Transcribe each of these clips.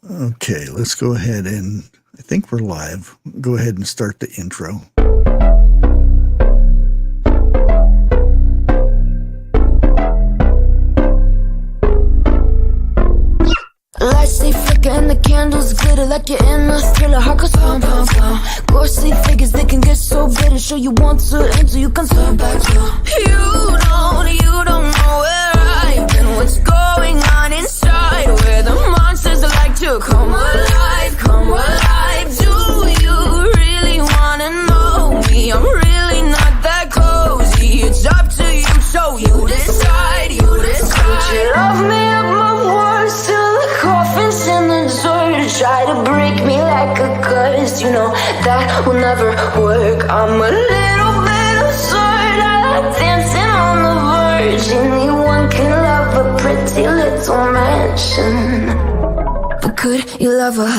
Okay, let's go ahead and I think we're live. Go ahead and start the intro. Lights they flicker and the candles glitter like you're in a thriller. Heart goes pum pum pum. Ghostly figures they can get so bitter. Show you want to enter, you can turn back now. You don't know where I've been. What's going on inside? Where the monsters like to come alive, come alive. Do you really wanna know me? I'm really not that cozy. It's up to you, so you decide, you decide. Would you love me up my words till the coffin's in the dirt? Try to break me like a curse, you know that will never work. I'm a little bit absurd. I like dancing on the verge. Anyone can love a pretty little mansion, but could you love a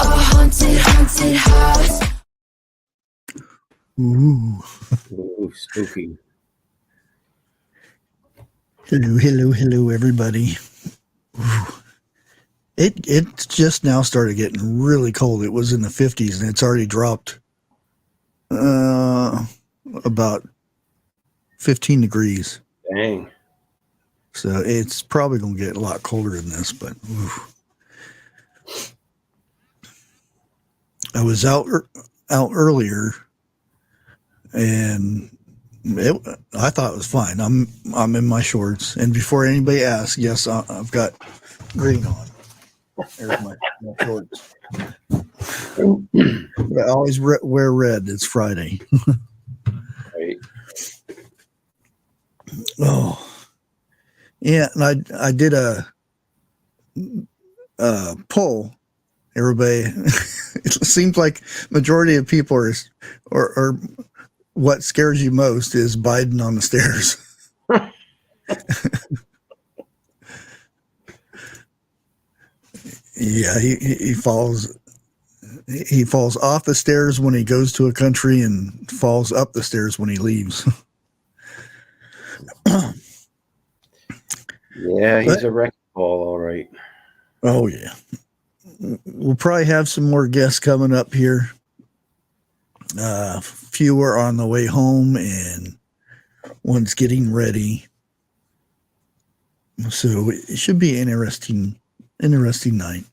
haunted house? Ooh. Ooh, spooky. Hello, everybody. Ooh. It just now started getting really cold. It was in the 50s, and it's already dropped about 15 degrees. Dang. So it's probably going to get a lot colder than this, but ooh. I was out earlier, and I thought it was fine. I'm in my shorts, and before anybody asks, yes, I've got green on. There's my shorts. I always wear red. It's Friday. Right. Oh, yeah, and I did a poll. Everybody, it seems like majority of people are what scares you most is Biden on the stairs. Yeah, he falls off the stairs when he goes to a country and falls up the stairs when he leaves. Yeah, he's a wrecking ball, all right. Oh yeah. We'll probably have some more guests coming up here. Few are on the way home and one's getting ready. So it should be an interesting night.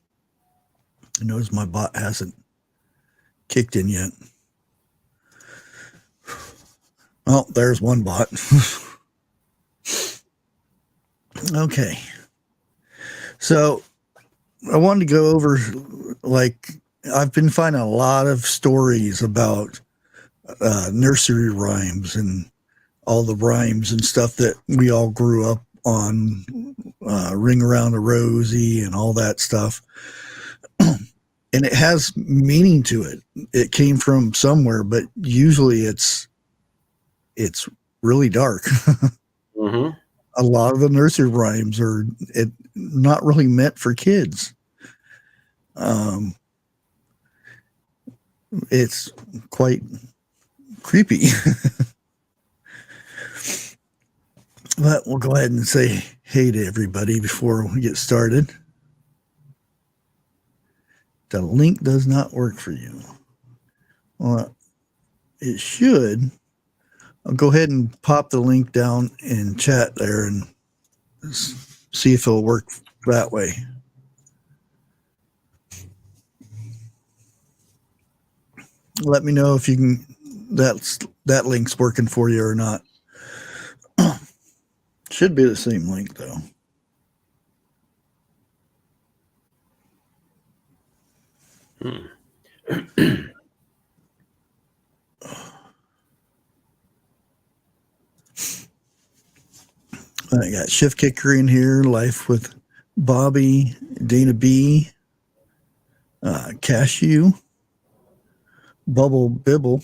I notice my bot hasn't kicked in yet. Oh, there's one bot. Okay. So I wanted to go over, like, I've been finding a lot of stories about nursery rhymes and all the rhymes and stuff that we all grew up on, Ring Around the Rosie and all that stuff. And it has meaning to it. It came from somewhere, but usually it's really dark. Mm-hmm. A lot of the nursery rhymes are not really meant for kids. It's quite creepy. But we'll go ahead and say hey to everybody before we get started. The link does not work for you. Well, it should. I'll go ahead and pop the link down in chat there and see if it'll work that way. Let me know if you can. That link's working for you or not. Should be the same link though. I got Shift Kicker in here, Life with Bobby, Dana B, Cashew, Bubble Bibble,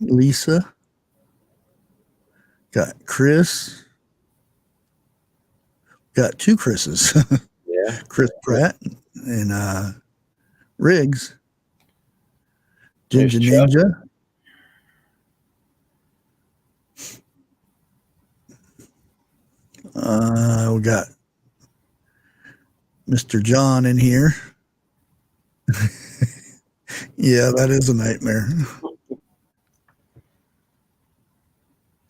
Lisa, got Chris, got two Chris's. Yeah. Chris Pratt and Riggs, Ginger Ninja. We got Mr. John in here. Yeah, that is a nightmare.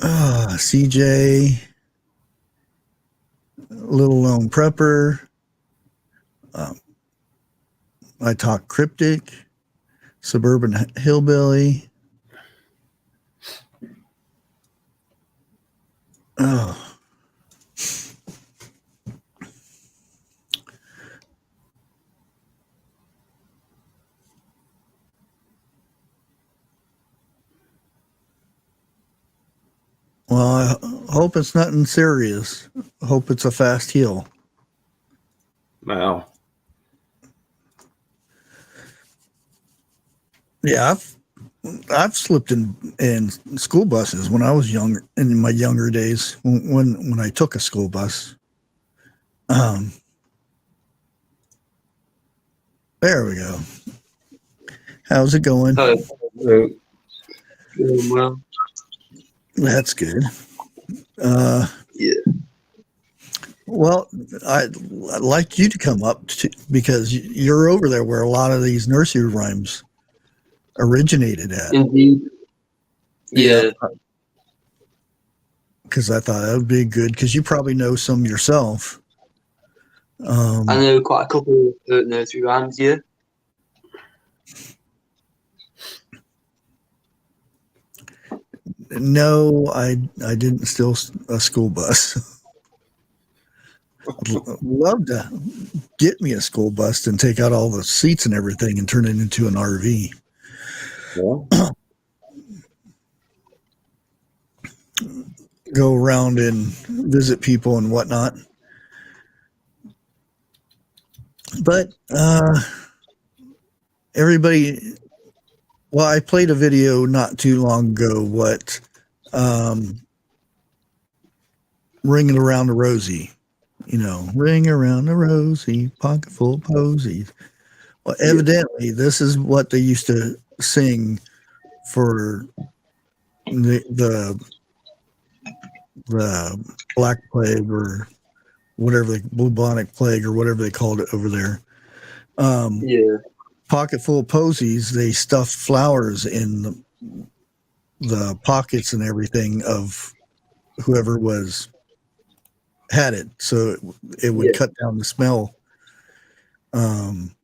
CJ, Little Lone Prepper. I Talk Cryptic, Suburban Hillbilly. Oh. Well, I hope it's nothing serious. I hope it's a fast heal. Wow. Yeah, I've slipped in school buses when I was younger, in my younger days, when I took a school bus. There we go. How's it going? Doing well. That's good. Yeah. Well, I'd like you to come up because you're over there where a lot of these nursery rhymes originated at. Indeed. Yeah. Because I thought that would be good, because you probably know some yourself. I know quite a couple of nursery rhymes, yeah. No, I didn't steal a school bus. I'd love to get me a school bus and take out all the seats and everything and turn it into an RV. Yeah. Go around and visit people and whatnot. But everybody, well, I played a video not too long ago, ringing around the rosy, ring around the rosy, pocket full of posies. Well, evidently, this is what they used to sing for the Black Plague, or whatever, the bubonic plague, or whatever they called it over there. Yeah. Pocket full of posies, they stuffed flowers in the pockets and everything of whoever had it, so it would cut down the smell.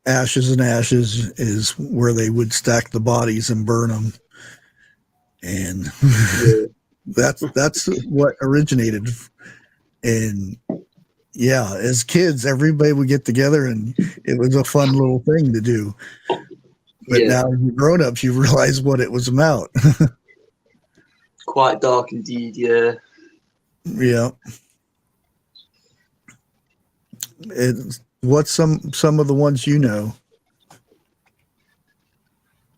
Ashes and ashes is where they would stack the bodies and burn them, and that's what originated. And yeah, as kids, everybody would get together, and it was a fun little thing to do. But now, as grown-ups, you realize what it was about. Quite dark indeed, yeah. Yeah. What's some of the ones you know?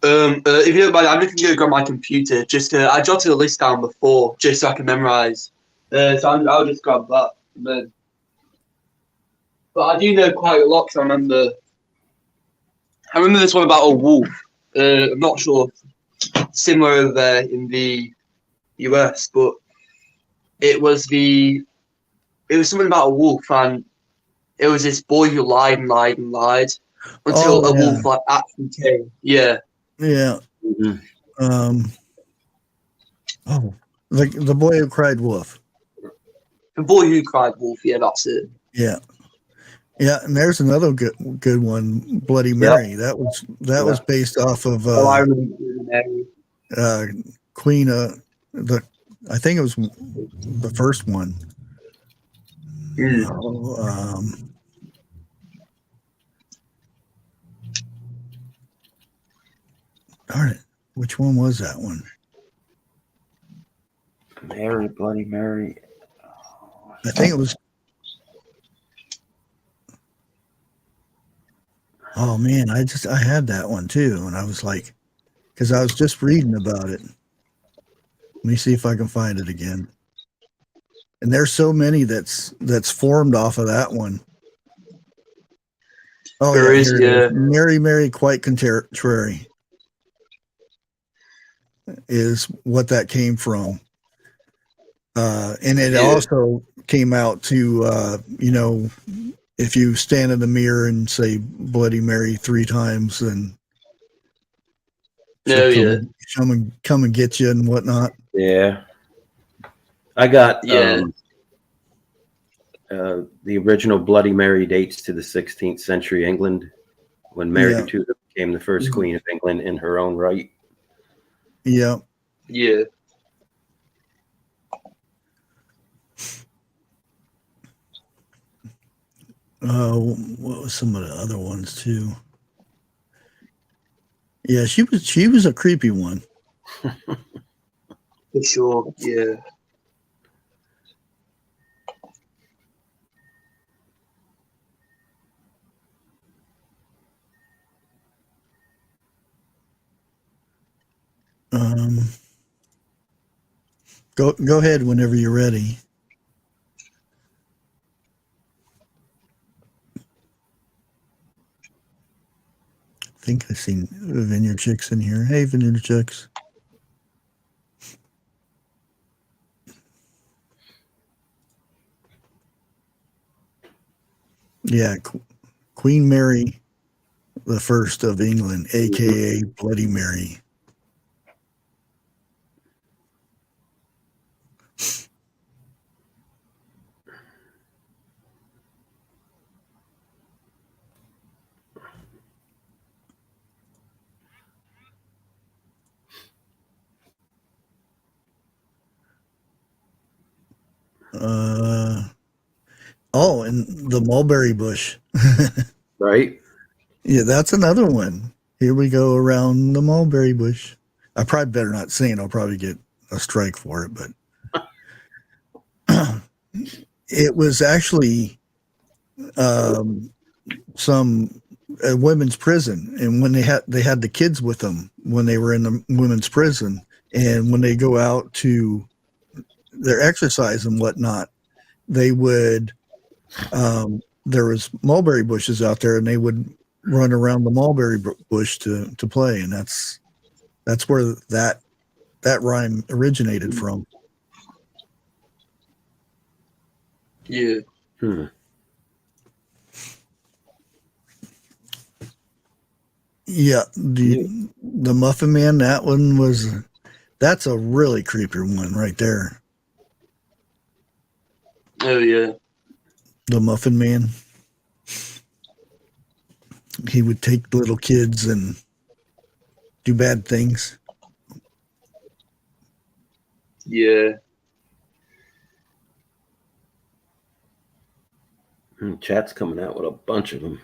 If you don't mind, I'm just going to grab my computer. I jotted a list down before, just so I can memorize. So I'll just grab that. But I do know quite a lot, because I remember this one about a wolf. I'm not sure, similar over there in the US, but it was something about a wolf, and it was this boy who lied and lied and lied until a wolf actually came. Yeah. Yeah. Mm-hmm. The boy who cried wolf. The boy who cried wolf. Yeah, that's it. Yeah. Yeah, and there's another good one, Bloody Mary. That was based off of I remember Mary. Queen I think it was the first one. Darn it. Which one was that one? Mary, Bloody Mary. I think it was. Oh man, I had that one too, and I was like, because I was just reading about it. Let me see if I can find it again. And there's so many that's formed off of that one. Oh, there is, yeah. Mary, Mary, quite contrary is what that came from. And it also came out to, if you stand in the mirror and say Bloody Mary 3 times, then No, yeah. come and get you and whatnot. Yeah. I got Yeah. the original Bloody Mary dates to the 16th century England, when Mary Yeah. Tudor became the first queen of England in her own right. Yeah. Yeah. What was some of the other ones too? Yeah, she was a creepy one. For sure. Yeah. Go ahead whenever you're ready. I think I've seen Vineyard Chicks in here. Hey, Vineyard Chicks. Yeah, Queen Mary the First of England, aka Bloody Mary. Oh, and the mulberry bush. Right? Yeah, that's another one. Here we go around the mulberry bush. I probably better not sing. I'll probably get a strike for it, but it was actually some women's prison, and when they had the kids with them when they were in the women's prison, and when they go out to their exercise and whatnot, they would there was mulberry bushes out there, and they would run around the mulberry bush to play, and that's where that rhyme originated from. Yeah. Yeah, the Muffin Man, that's a really creepy one right there. Oh, yeah. The Muffin Man. He would take little kids and do bad things. Yeah. Chat's coming out with a bunch of them.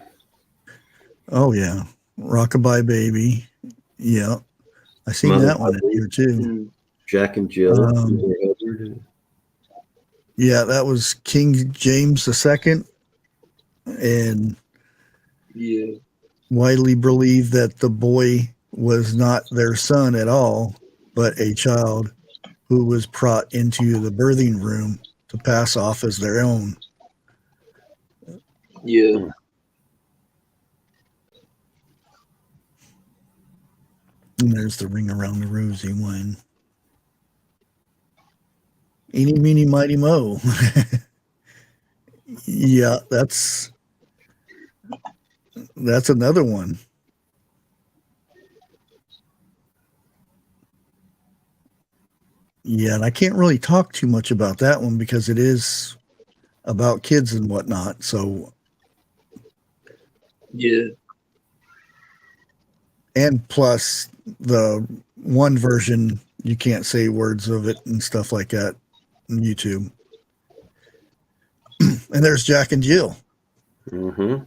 Oh yeah, Rockabye Baby. Yeah, I seen Mother that one in here too. Jack and Jill. Yeah, that was King James II, and Yeah. widely believed that the boy was not their son at all, but a child who was brought into the birthing room to pass off as their own. Yeah. And there's the Ring Around the Rosie one. Eeny, meeny, mighty, mo. Yeah, that's another one. Yeah, and I can't really talk too much about that one because it is about kids and whatnot. So, Yeah. and plus the one version, you can't say words of it and stuff like that on YouTube. And there's Jack and Jill. Mm-hmm.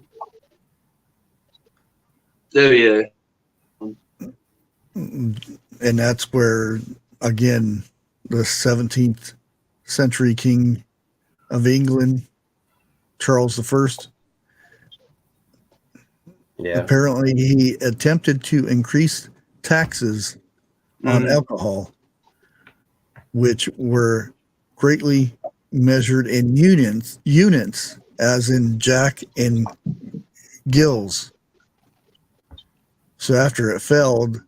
Oh, yeah. And that's where, again, the 17th century king of England, Charles I, Yeah. apparently he attempted to increase taxes on alcohol, which were greatly measured in units, as in Jack and gills. So after it failed,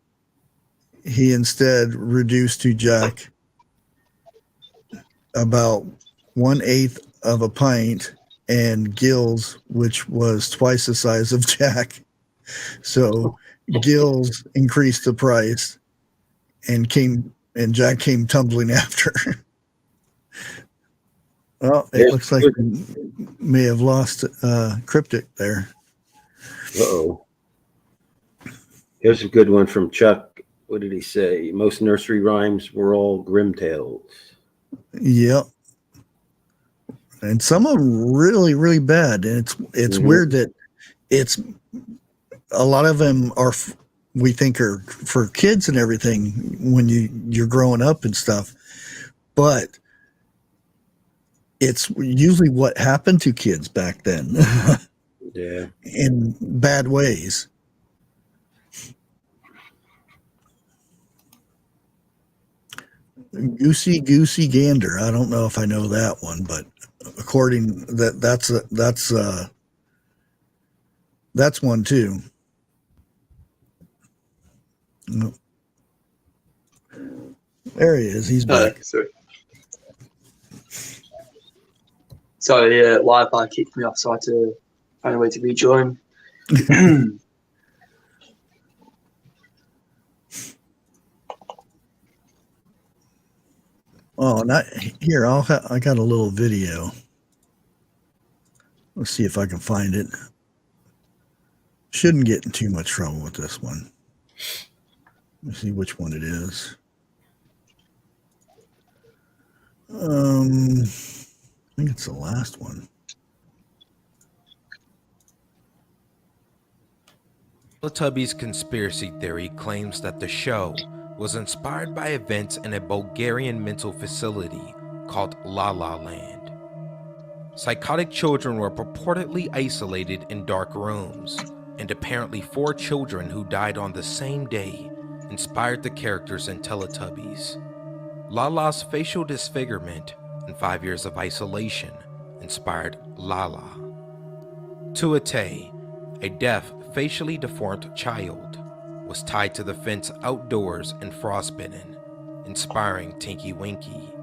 he instead reduced to Jack about 1/8 of a pint and Gills, which was twice the size of Jack. So Gills increased the price, and Jack came tumbling after. Well, it looks like we may have lost Cryptic there. Uh-oh. Here's a good one from Chuck. What did he say? Most nursery rhymes were all grim tales. Yep. And some of them really, really bad. And it's weird that it's a lot of them are, we think are for kids and everything when you're growing up and stuff. But it's usually what happened to kids back then. Yeah. In bad ways. Goosey Gander. I don't know if I know that one, but according that's one too. There he is. He's back. Sorry, Wi-Fi kicked me off, so I had to find a way to rejoin. Oh, not here. I got a little video. Let's see if I can find it. Shouldn't get in too much trouble with this one. Let's see which one it is. I think it's the last one. Teletubbies conspiracy theory claims that the show was inspired by events in a Bulgarian mental facility called La La Land. Psychotic children were purportedly isolated in dark rooms, and apparently 4 children who died on the same day inspired the characters in Teletubbies. Lala's facial disfigurement and 5 years of isolation inspired Lala. Tuate, a deaf, facially deformed child, was tied to the fence outdoors and frostbitten, inspiring Tinky Winky.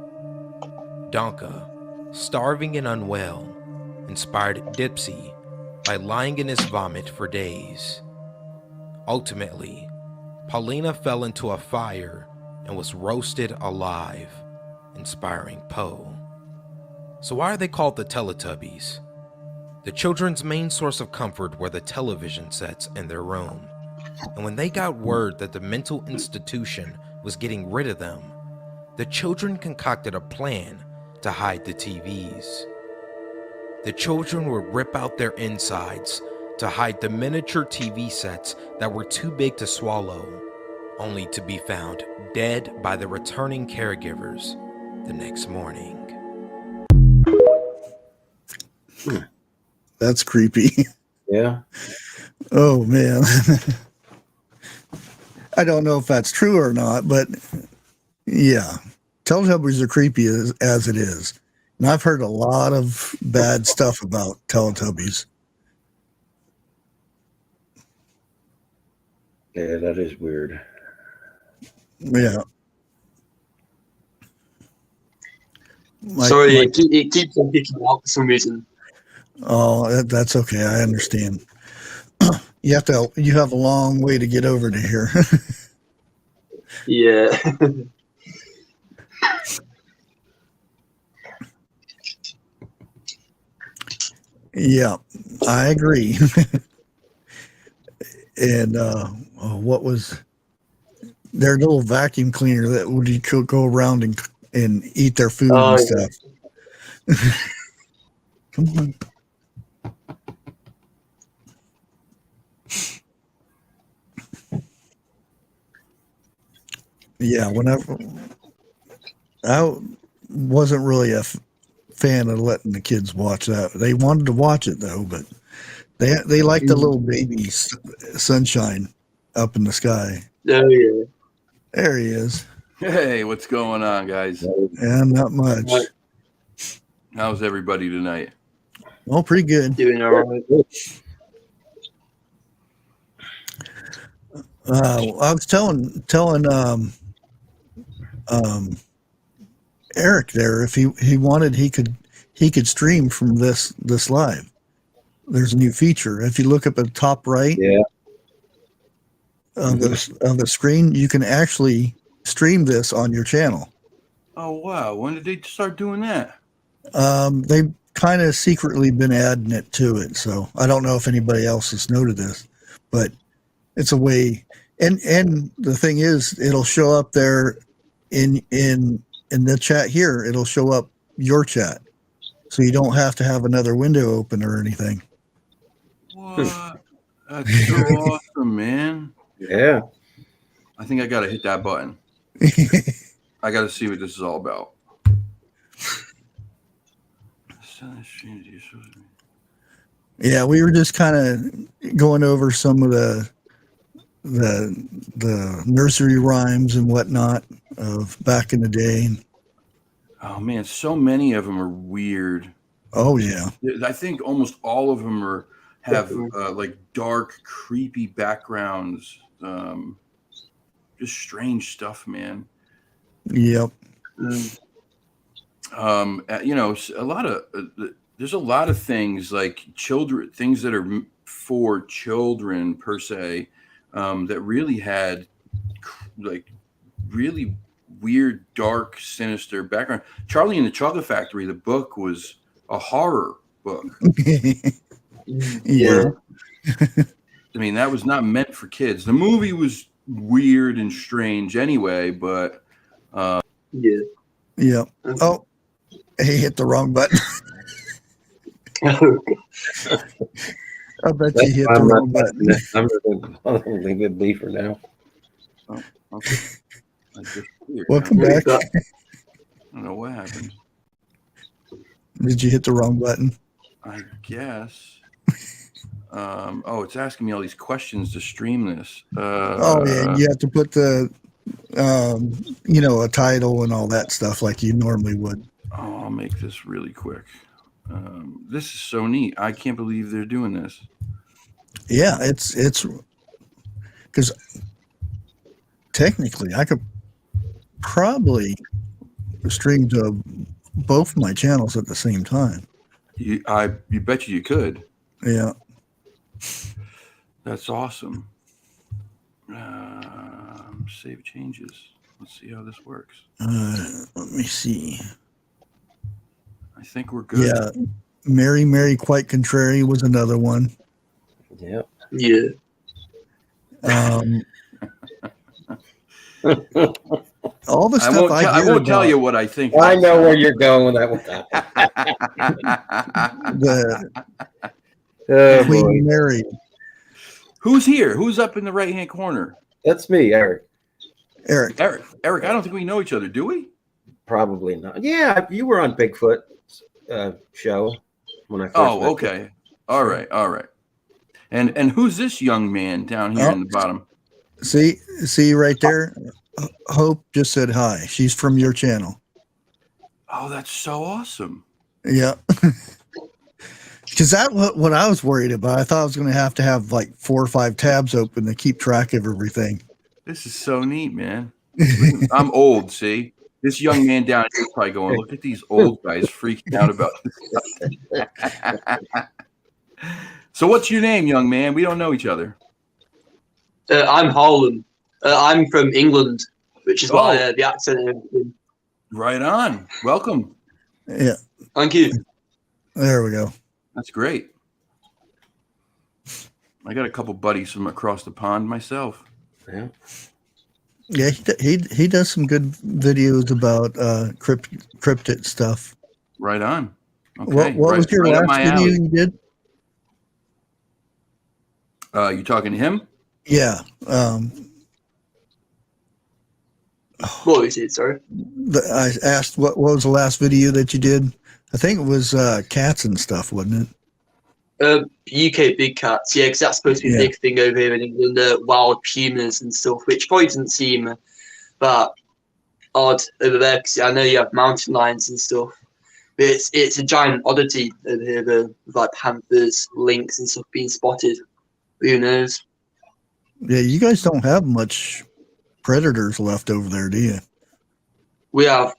Donka, starving and unwell, inspired Dipsy by lying in his vomit for days. Ultimately, Paulina fell into a fire and was roasted alive, inspiring Poe. So why are they called the Teletubbies? The children's main source of comfort were the television sets in their room. And when they got word that the mental institution was getting rid of them, the children concocted a plan to hide the TVs. The children would rip out their insides to hide the miniature TV sets that were too big to swallow, only to be found dead by the returning caregivers the next morning. That's creepy. Yeah. Oh, man. I don't know if that's true or not, but yeah, Teletubbies are creepy as it is. And I've heard a lot of bad stuff about Teletubbies. Yeah, that is weird. Yeah. Sorry, it keeps on kicking out for some reason. Oh, that's okay. I understand. You have a long way to get over to here. Yeah. Yeah, I agree. And what was their little vacuum cleaner that would go around and eat their food and stuff? Yeah. Come on. Yeah, whenever I wasn't really a fan of letting the kids watch that. They wanted to watch it though, but they like the little baby sunshine up in the sky. Oh yeah, there he is. Hey, what's going on, guys? And not much. How's everybody tonight? Well, pretty good. Doing all right. I was telling Eric there, if he wanted, he could he could stream from this live. There's a new feature. If you look up at the top right Yeah. of the screen, you can actually stream this on your channel. Oh wow! When did they start doing that? They've kind of secretly been adding it to it, so I don't know if anybody else has noted this, but it's a way. And the thing is, it'll show up there in the chat here. It'll show up your chat, so you don't have to have another window open or anything. What? That's so awesome, man. Yeah. I think I gotta hit that button. I gotta see what this is all about. Yeah, we were just kind of going over some of the nursery rhymes and whatnot of back in the day. Oh man, so many of them are weird. Oh yeah, I think almost all of them have like dark, creepy backgrounds. Just strange stuff, man. yep. You know, a lot of there's a lot of things like children, things that are for children per se, that really had like really weird, dark, sinister background. Charlie and the Chocolate Factory, the book was a horror book. Yeah. I mean, that was not meant for kids. The movie was weird and strange anyway, but Yeah. Yeah. Oh, he hit the wrong button. I bet you hit the wrong button. I'll leave it be for now. oh, okay. Weird. Welcome back. I don't know what happened. Did you hit the wrong button? I guess. Oh, it's asking me all these questions to stream this. Oh yeah, you have to put the a title and all that stuff like you normally would. Oh, I'll make this really quick. This is so neat. I can't believe they're doing this. Yeah, it's because technically I could probably stream to both my channels at the same time. You bet you could. Yeah. That's awesome. Save changes. Let's see how this works. Let me see. I think we're good. Yeah. Mary Quite Contrary was another one. Yep. Yeah. All the stuff I won't tell you what I think. I know where you're going with that one. The Oh, boy. Queen Mary. Who's here? Who's up in the right-hand corner? That's me, Eric. Eric. Eric, I don't think we know each other, do we? Probably not. Yeah, you were on Bigfoot show when I first met you. Okay. All right. And who's this young man down here in the bottom? See right there? Hope just said hi. She's from your channel. Oh, that's so awesome. Yeah. Because that what I was worried about. I thought I was going to have like 4 or 5 tabs open to keep track of everything. This is so neat, man. I'm old, see? This young man down here is probably going, look at these old guys freaking out about this stuff. So what's your name, young man? We don't know each other. I'm Harlan. I'm from England, which is why the accent and everything. Right on. Welcome. Yeah. Thank you. There we go. That's great. I got a couple buddies from across the pond myself. Yeah. Yeah, he does some good videos about cryptid stuff. Right on. Okay. What was your last video you did? You talking to him? Yeah. What was it? Sorry. I asked what was the last video that you did? I think it was cats and stuff, wasn't it? UK big cats, yeah, because that's supposed to be a big thing over here in England. Wild pumas and stuff, which probably doesn't seem that odd over there, because I know you have mountain lions and stuff. But it's a giant oddity over here, with like panthers, lynx, and stuff being spotted. Who knows? Yeah, you guys don't have much predators left over there, do you? We have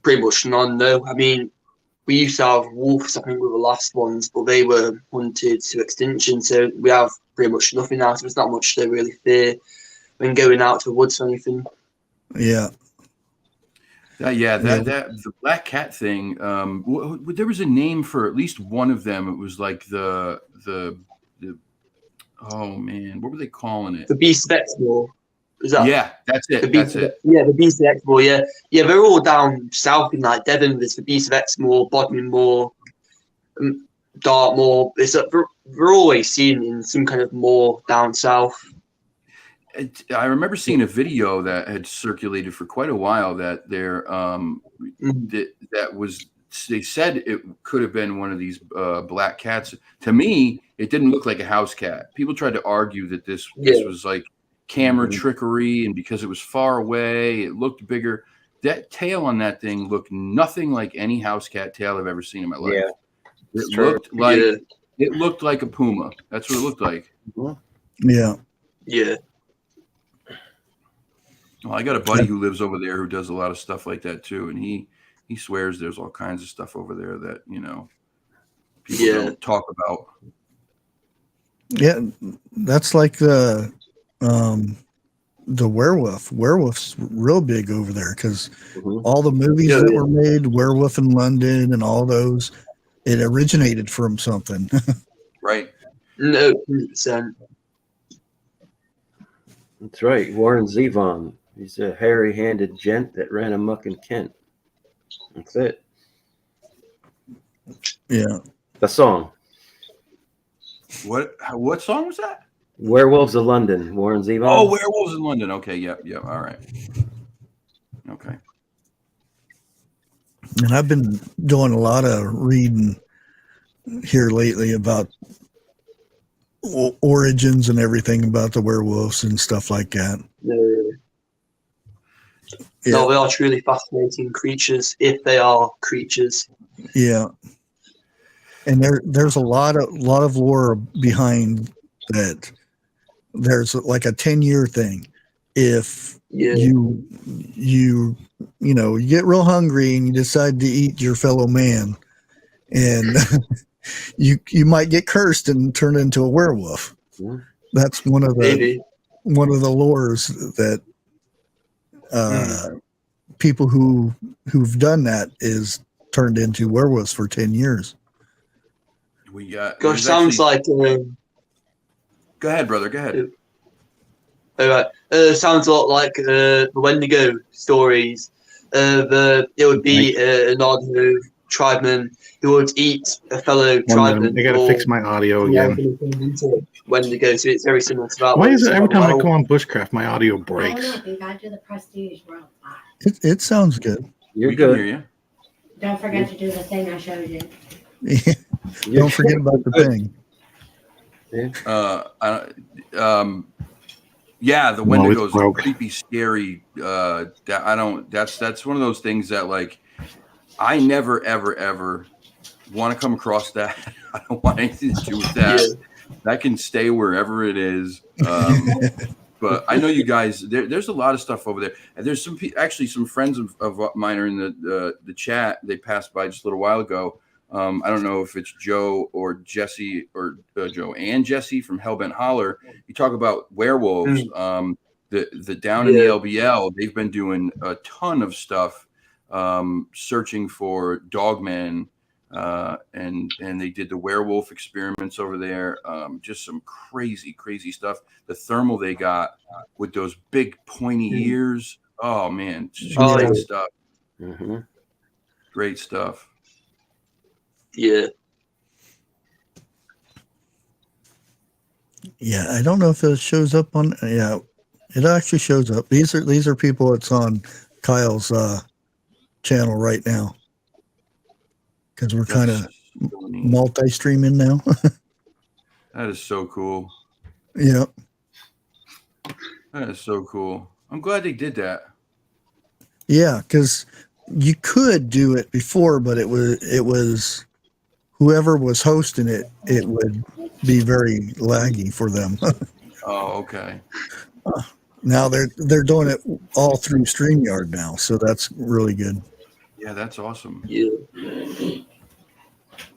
pretty much none, though. I mean, we used to have wolves, I think, were the last ones, but they were hunted to extinction. So we have pretty much nothing now. So there's not much to really fear when going out to the woods or anything. Yeah. That the black cat thing. There was a name for at least one of them. It was like the oh man, what were they calling it? The Beast of Exmoor. Is that? Yeah, that's it. That's it. Yeah, the Beast of Exmoor. Yeah, they're all down south in like Devon. There's the Beast of Exmoor, Bodmin Moor, Dartmoor. We're always seen in some kind of moor down south. I remember seeing a video that had circulated for quite a while that there that was. They said it could have been one of these black cats. To me, it didn't look like a house cat. People tried to argue that this was like camera trickery, and because it was far away, it looked bigger. That tail on that thing looked nothing like any house cat tail I've ever seen in my life. Yeah, it looked like a puma. That's what it looked like. Yeah. Yeah. Well, I got a buddy who lives over there who does a lot of stuff like that too, and he swears there's all kinds of stuff over there that people don't talk about. Yeah, that's like the werewolf. Werewolf's real big over there because all the movies that were made, Werewolf in London and all those, it originated from something. Right. No, 100%. That's right. Warren Zevon. He's a hairy-handed gent that ran amok in Kent. That's it. Yeah. The song. What song was that? Werewolves of London. Warren Zevon. Oh, Werewolves in London. Okay, yep. All right. Okay. And I've been doing a lot of reading here lately about origins and everything about the werewolves and stuff like that. Yeah. No, they are truly fascinating creatures, if they are creatures. Yeah. And there's a lot of lore behind that. There's like a 10-year thing. If you get real hungry and you decide to eat your fellow man, and you might get cursed and turn into a werewolf. Yeah. That's one of the lores that people who've done that is turned into werewolves for 10 years. Sounds like. Go ahead, brother. Go ahead. All right. Sounds a lot like the Wendigo stories. It would be an odd tribeman who would eat a fellow tribeman. I gotta fix my audio again. Wendigo, so it's very similar to that. Why is it every time I go on Bushcraft, my audio breaks? I don't know. You gotta do the Prestige World. It sounds good. You're good. Hear you. Don't forget to do the thing I showed you. Don't forget about the thing. The Wendigo's are creepy, scary. That's one of those things that like I never ever want to come across that. I don't want anything to do with that. That can stay wherever it is. But I know you guys. There's a lot of stuff over there, and there's some friends of mine are in the chat. They passed by just a little while ago. I don't know if it's Joe or Jesse or Joe and Jesse from Hellbent Holler. You talk about werewolves. The down in the LBL, they've been doing a ton of stuff, searching for dogmen, and they did the werewolf experiments over there. Just some crazy stuff. The thermal they got with those big pointy ears. Oh man, great stuff. Mm-hmm. Great stuff. Yeah. Yeah, I don't know if it shows up on. Yeah, it actually shows up. These are people that's on Kyle's channel right now because we're kind of multi-streaming now. That is so cool. Yeah, that is so cool. I'm glad they did that. Yeah, because you could do it before, but it was. Whoever was hosting it would be very laggy for them. Oh, okay. Now they're doing it all through StreamYard now, so that's really good. Yeah, that's awesome. Yeah.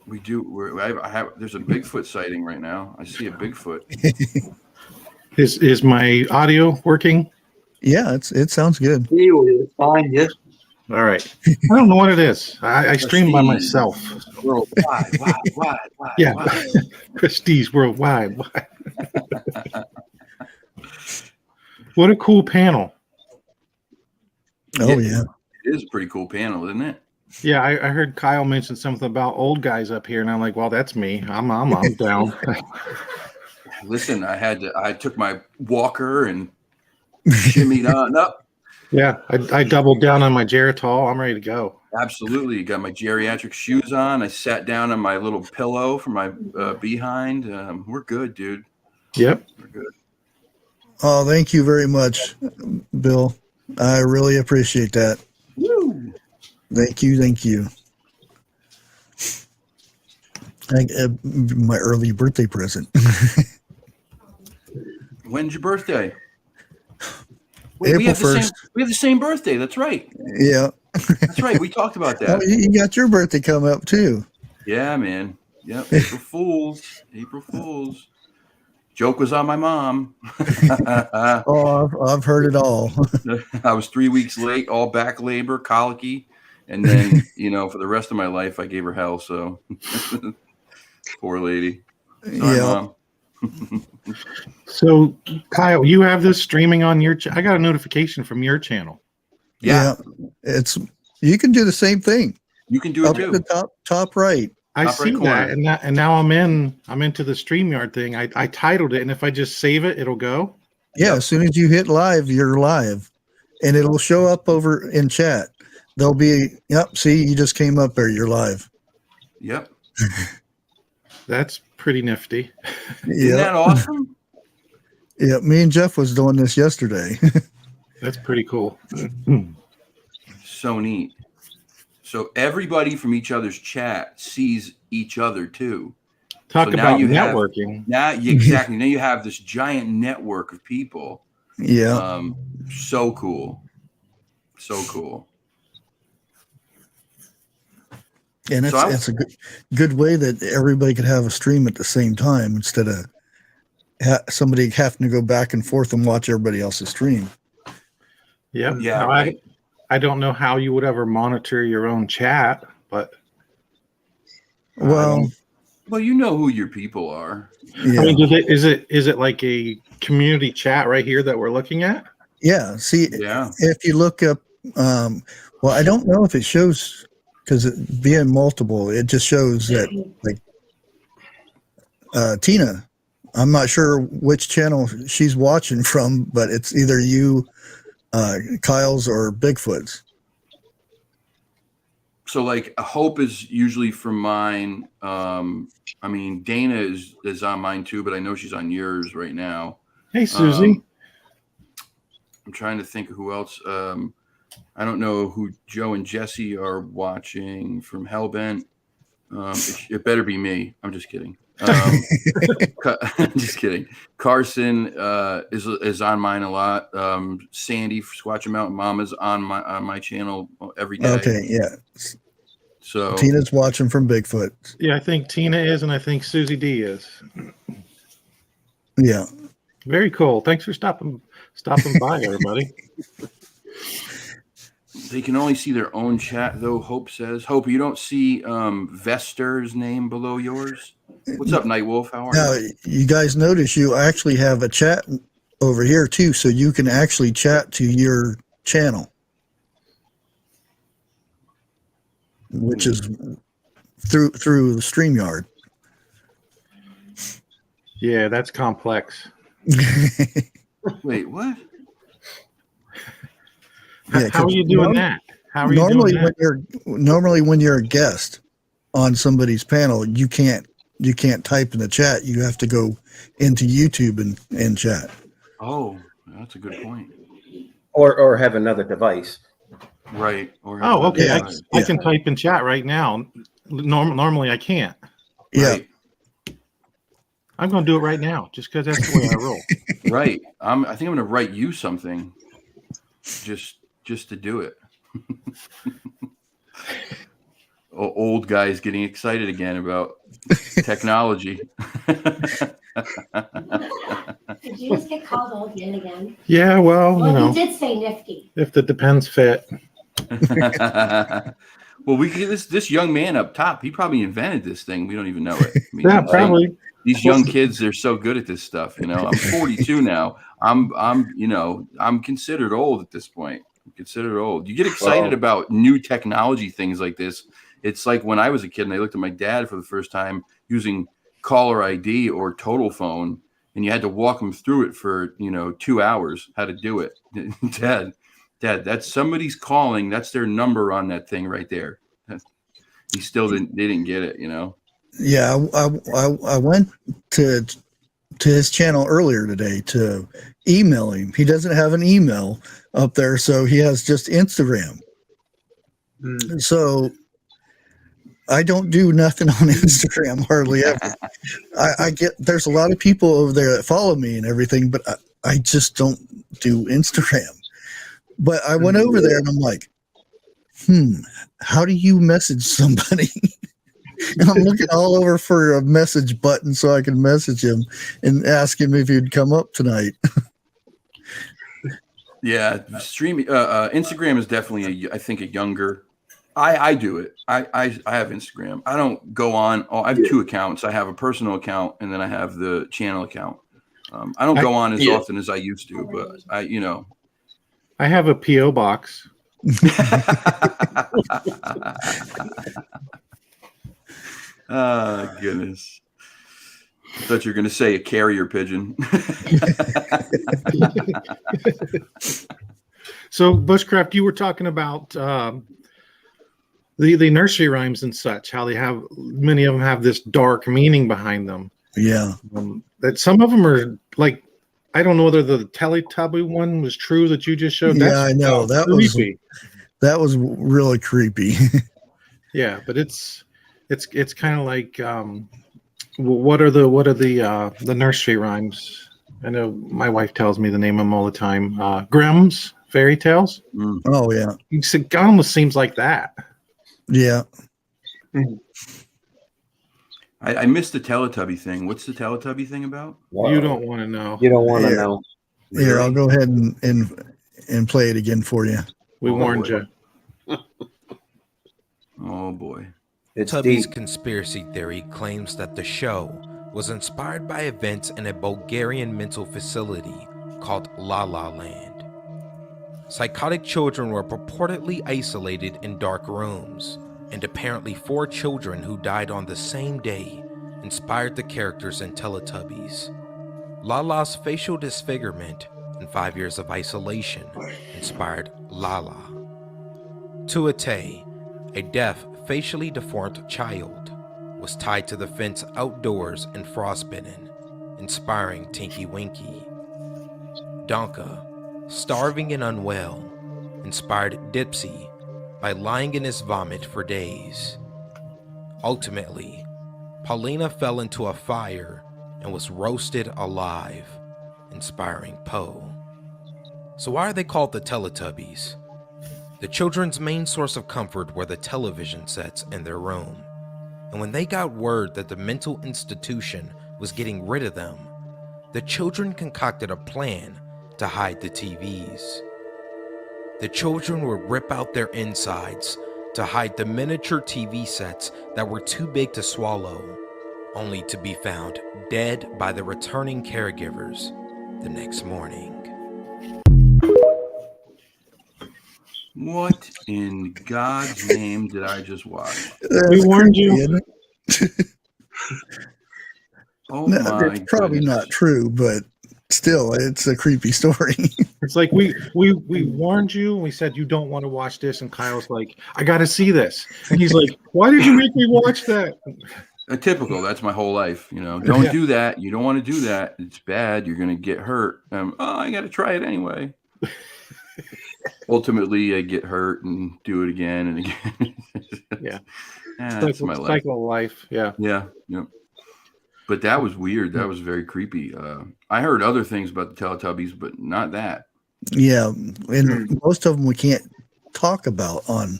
We do. I have. There's a Bigfoot sighting right now. I see a Bigfoot. Is my audio working? Yeah, it sounds good. It's fine, yeah. All right. I don't know what it is. I stream by myself. Worldwide, wide. Yeah. Prestige worldwide. What a cool panel. Oh yeah. It is a pretty cool panel, isn't it? Yeah, I heard Kyle mention something about old guys up here, and I'm like, well, that's me. I'm down. Listen, I took my walker and shimmied on up. Yeah, I doubled down on my Geritol. I'm ready to go. Absolutely. Got my geriatric shoes on. I sat down on my little pillow for my behind. We're good, dude. Yep. We're good. Oh, thank you very much, Bill. I really appreciate that. Woo. Thank you. My early birthday present. When's your birthday? Wait, April we have 1st. We have the same birthday. That's right. Yeah. That's right. We talked about that. Oh, you got your birthday coming up too. Yeah, man. Yep. April Fools. Joke was on my mom. Oh, I've heard it all. I was 3 weeks late, all back labor, colicky. And then, for the rest of my life, I gave her hell. So poor lady. Sorry, Yeah. Mom. So, Kyle, you have this streaming on your I got a notification from your channel. Yeah. You can do the same thing. You can do it Up too. at the top right. I Top right see corner. that, and now I'm into the StreamYard thing. I titled it, and if I just save it, it'll go. Yeah, as soon as you hit live, you're live. And it'll show up over in chat. There'll be, yep, see, you just came up there, you're live. Yep. That's pretty nifty. Isn't that awesome? Yeah, me and Jeff was doing this yesterday. That's pretty cool. So neat. So everybody from each other's chat sees each other too. Talk So now about you have- networking. Exactly. Now you have this giant network of people. Yeah. So cool. So cool. And it's a good way that everybody could have a stream at the same time instead of somebody having to go back and forth and watch everybody else's stream. Yep. Yeah. Now, Right. I don't know how you would ever monitor your own chat, but Well, Well, you know who your people are. yeah. I mean, is it like a community chat right here that we're looking at? Yeah. See, Yeah. if you look up, well, I don't know if it shows because it being multiple, it just shows that like Tina. I'm not sure which channel she's watching from, but it's either you, Kyle's, or Bigfoot's. So like Hope is usually from mine. I mean, Dana is on mine too, but I know she's on yours right now. Hey, Susie. I'm trying to think of who else. I don't know who Joe and Jesse are watching from Hellbent. It better be me. I'm just kidding. Just kidding. Carson is on mine a lot. Sandy Squatchy Mountain Mama's on my channel every day. Okay, yeah. So Tina's watching from Bigfoot. Yeah, I think Tina is, and I think Susie D is. Yeah. Very cool. Thanks for stopping by, everybody. they can only see their own chat, though. Hope says. Hope, you don't see Vester's name below yours. What's up, Nightwolf? How are Now, you? you guys notice you actually have a chat over here too, so you can actually chat to your channel, which is through the StreamYard. Yeah, that's complex. Wait, what? Yeah, How are you doing that? How are you normally doing that? when you're a guest on somebody's panel, you can't type in the chat. You have to go into YouTube and chat. Oh, that's a good point. Or have another device. Right. Or Oh, okay. Yeah. I can type in chat right now. Normally I can't. Yeah. Right. I'm going to do it right now, just because that's the way I roll. Right. I think I'm going to write you something, just to do it. old guys getting excited again about technology. Did you just get called old yet again? Yeah, well, Well, you did say nifty. if the depends fit. Well, we get this young man up top. He probably invented this thing. We don't even know it. I mean, Yeah, probably. these young kids, they're so good at this stuff. You know, I'm 42 now. I'm considered old at this point. I'm considered old. You get excited about new technology things like this. It's like when I was a kid and I looked at my dad for the first time using caller ID or total phone, and you had to walk him through it for 2 hours how to do it. Dad, that's somebody's calling. That's their number on that thing right there. They didn't get it, Yeah, I went to his channel earlier today to email him. He doesn't have an email up there, so he has just Instagram. So I don't do nothing on Instagram hardly ever. There's a lot of people over there that follow me and everything, but I just don't do Instagram. But I went over there and I'm like, how do you message somebody? And I'm looking all over for a message button so I can message him and ask him if he'd come up tonight. Yeah, streaming Instagram is definitely I think a younger. I do it. I have Instagram. I don't go on. I have two accounts. I have a personal account and then I have the channel account. I don't go on as often as I used to, but I have a P.O. box. Oh, goodness. I thought you were going to say a carrier pigeon. So, Bushcraft, you were talking about the nursery rhymes and such, how many of them have this dark meaning behind them. Yeah. That some of them are like, I don't know whether the Teletubby one was true that you just showed. Yeah, I know. That was really creepy. Yeah, but it's kind of like what are the nursery rhymes? I know my wife tells me the name of them all the time. Grimm's fairy tales. Oh yeah. It almost seems like that. Yeah. I missed the Teletubby thing. What's the Teletubby thing about? Wow. You don't want to know. You don't want to know. Here, I'll go ahead and play it again for you. We warned you. Oh boy. It's Tubby's deep. conspiracy theory claims that the show was inspired by events in a Bulgarian mental facility called La La Land. Psychotic children were purportedly isolated in dark rooms, and apparently 4 children who died on the same day inspired the characters in Teletubbies. Lala's facial disfigurement and 5 years of isolation inspired Lala. Tuate, a deaf, facially deformed child, was tied to the fence outdoors and frostbitten, inspiring Tinky Winky. Donka, starving and unwell, inspired Dipsy by lying in his vomit for days. Ultimately, Paulina fell into a fire and was roasted alive, inspiring Poe. So why are they called the Teletubbies? The children's main source of comfort were the television sets in their room, and when they got word that the mental institution was getting rid of them, the children concocted a plan to hide the TVs. The children would rip out their insides to hide the miniature TV sets that were too big to swallow, only to be found dead by the returning caregivers the next morning. What in God's name did I just watch? We warned you. Oh No, my it's probably goodness. not true, but still, it's a creepy story. It's like we warned you and we said you don't want to watch this, and Kyle's like, I got to see this, and he's like, why did you make me watch that? Typical. That's my whole life. Don't do that. You don't want to do that. It's bad. You're going to get hurt. I got to try it anyway. Ultimately, I get hurt and do it again and again. Yeah. That's my life. Cycle of life. Yeah. Yeah. But that was weird. That was very creepy. I heard other things about the Teletubbies, but not that. Yeah, and most of them we can't talk about on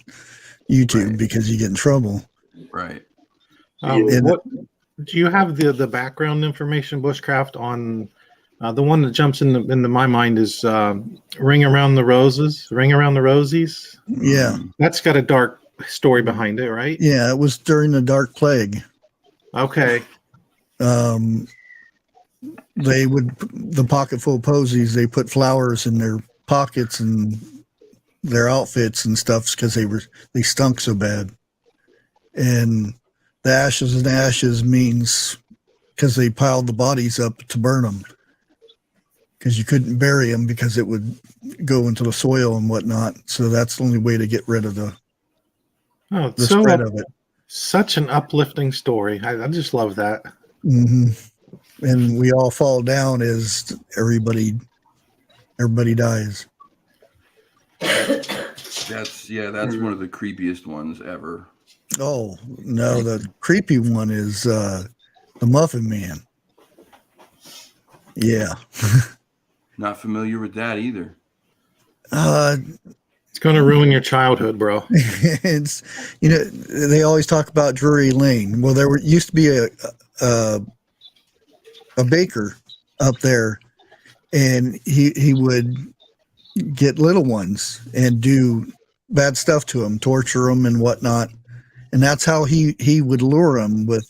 YouTube Right. because you get in trouble. Right. Yeah. What do you have the background information, Bushcraft, on the one that jumps into my mind is Ring Around the Roses, Ring Around the Rosies. Yeah. That's got a dark story behind it, right? Yeah, it was during the Dark Plague. Okay. They would, the pocket full of posies, they put flowers in their pockets and their outfits and stuff because they stunk so bad. And the ashes and ashes means because they piled the bodies up to burn them because you couldn't bury them because it would go into the soil and whatnot. So that's the only way to get rid of the spread of it. Such an uplifting story. I just love that. Mm-hmm. And we all fall down as everybody dies. That's one of the creepiest ones ever. Oh no, the creepy one is the Muffin Man. Yeah. Not familiar with that either. It's going to ruin your childhood, bro. It's, they always talk about Drury Lane. Well, there used to be a baker up there, and he would get little ones and do bad stuff to them, torture them and whatnot. And that's how he would lure them with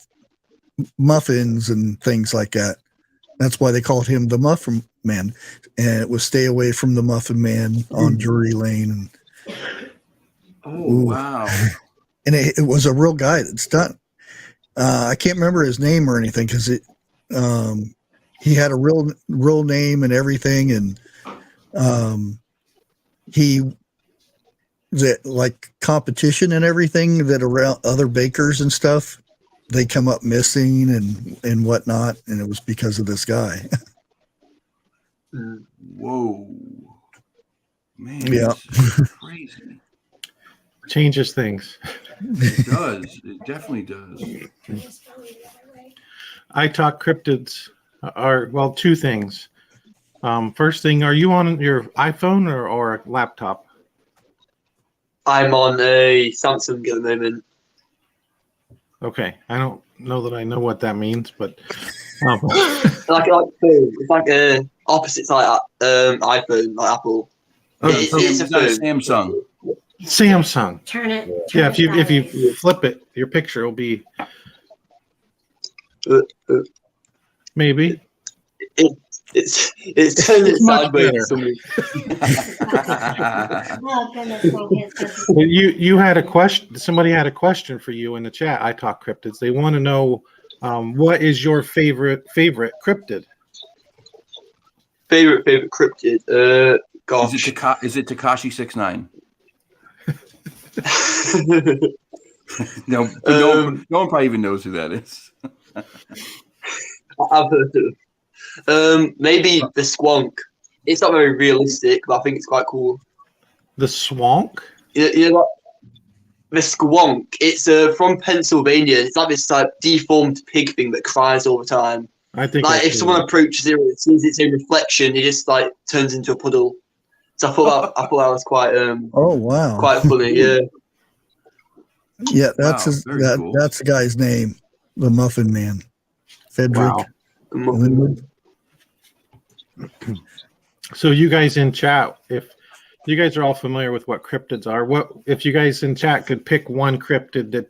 muffins and things like that. That's why they called him the Muffin Man. And it was stay away from the Muffin Man on Drury Lane. Wow. And it was a real guy that's done. I can't remember his name or anything because he had a real name and everything. And like competition and everything that around other bakers and stuff, they come up missing and whatnot. And it was because of this guy. Whoa. Man, Yeah. it's crazy. Changes things. It does. It definitely does. I Talk Cryptids are, well, two things. First thing, are you on your iPhone or a laptop? I'm on a Samsung at the moment. Okay, I don't know that I know what that means, but like phone. It's like a opposite side iPhone, like Apple. It's a phone. Samsung. Samsung. Turn it. Yeah, turn if it you flip it, your picture will be maybe. It's turned it much sideways. better. back. Oh, goodness, thank you. You had a question. Somebody had a question for you in the chat. I Talk Cryptids. They want to know what is your favorite cryptid? Favorite cryptid. Gosh. Is it Tekashi 6ix9ine? No, no one probably even knows who that is. I've heard of. Maybe the Squonk. It's not very realistic, but I think it's quite cool. The Swank? Yeah, like the Squonk. It's from Pennsylvania. It's like this deformed pig thing that cries all the time. I think like if someone approaches it, it sees its own reflection, it just like turns into a puddle. So I thought that was quite Oh wow, quite funny. Yeah. Yeah, that's Wow, cool. That's the guy's name, the Muffin Man, Frederick Wow. Linwood. So you guys in chat, if you guys are all familiar with what cryptids are, what if you guys in chat could pick one cryptid that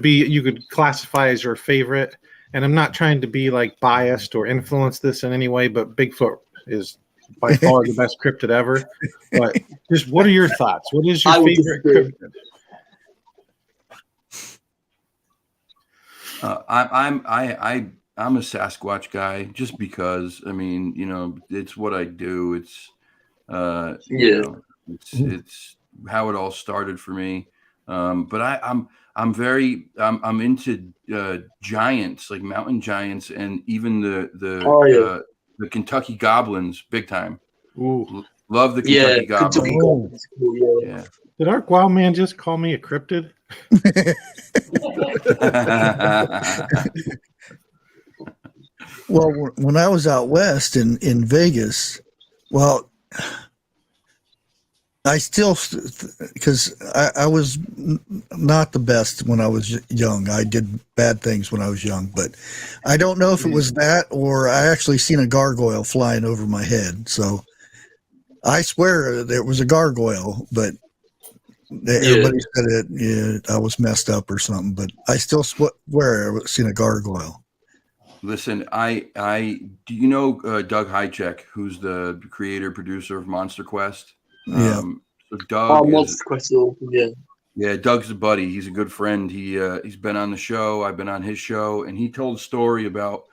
you could classify as your favorite? And I'm not trying to be like biased or influence this in any way, but Bigfoot is by far the best cryptid ever. But just what are your thoughts? What is your favorite cryptid? I'm a Sasquatch guy just because, I mean, it's what I do. It's it's how it all started for me. But I'm into giants, like mountain giants, and even the Kentucky goblins, big time. Ooh. Love the Kentucky goblins. Yeah. Did Ark Wildman just call me a cryptid? Well, when I was out west in Vegas, well, I still, because I was not the best when I was young. I did bad things when I was young, but I don't know if it was that or I actually seen a gargoyle flying over my head. So I swear there was a gargoyle, but everybody said it. Yeah, I was messed up or something, but I still swear I seen a gargoyle. Listen, I do you know Doug Hychek, who's the creator producer of Monster Quest? Yeah. So Doug Monster Quest, yeah. Yeah, Doug's a buddy. He's a good friend. He's been on the show. I've been on his show, and he told a story about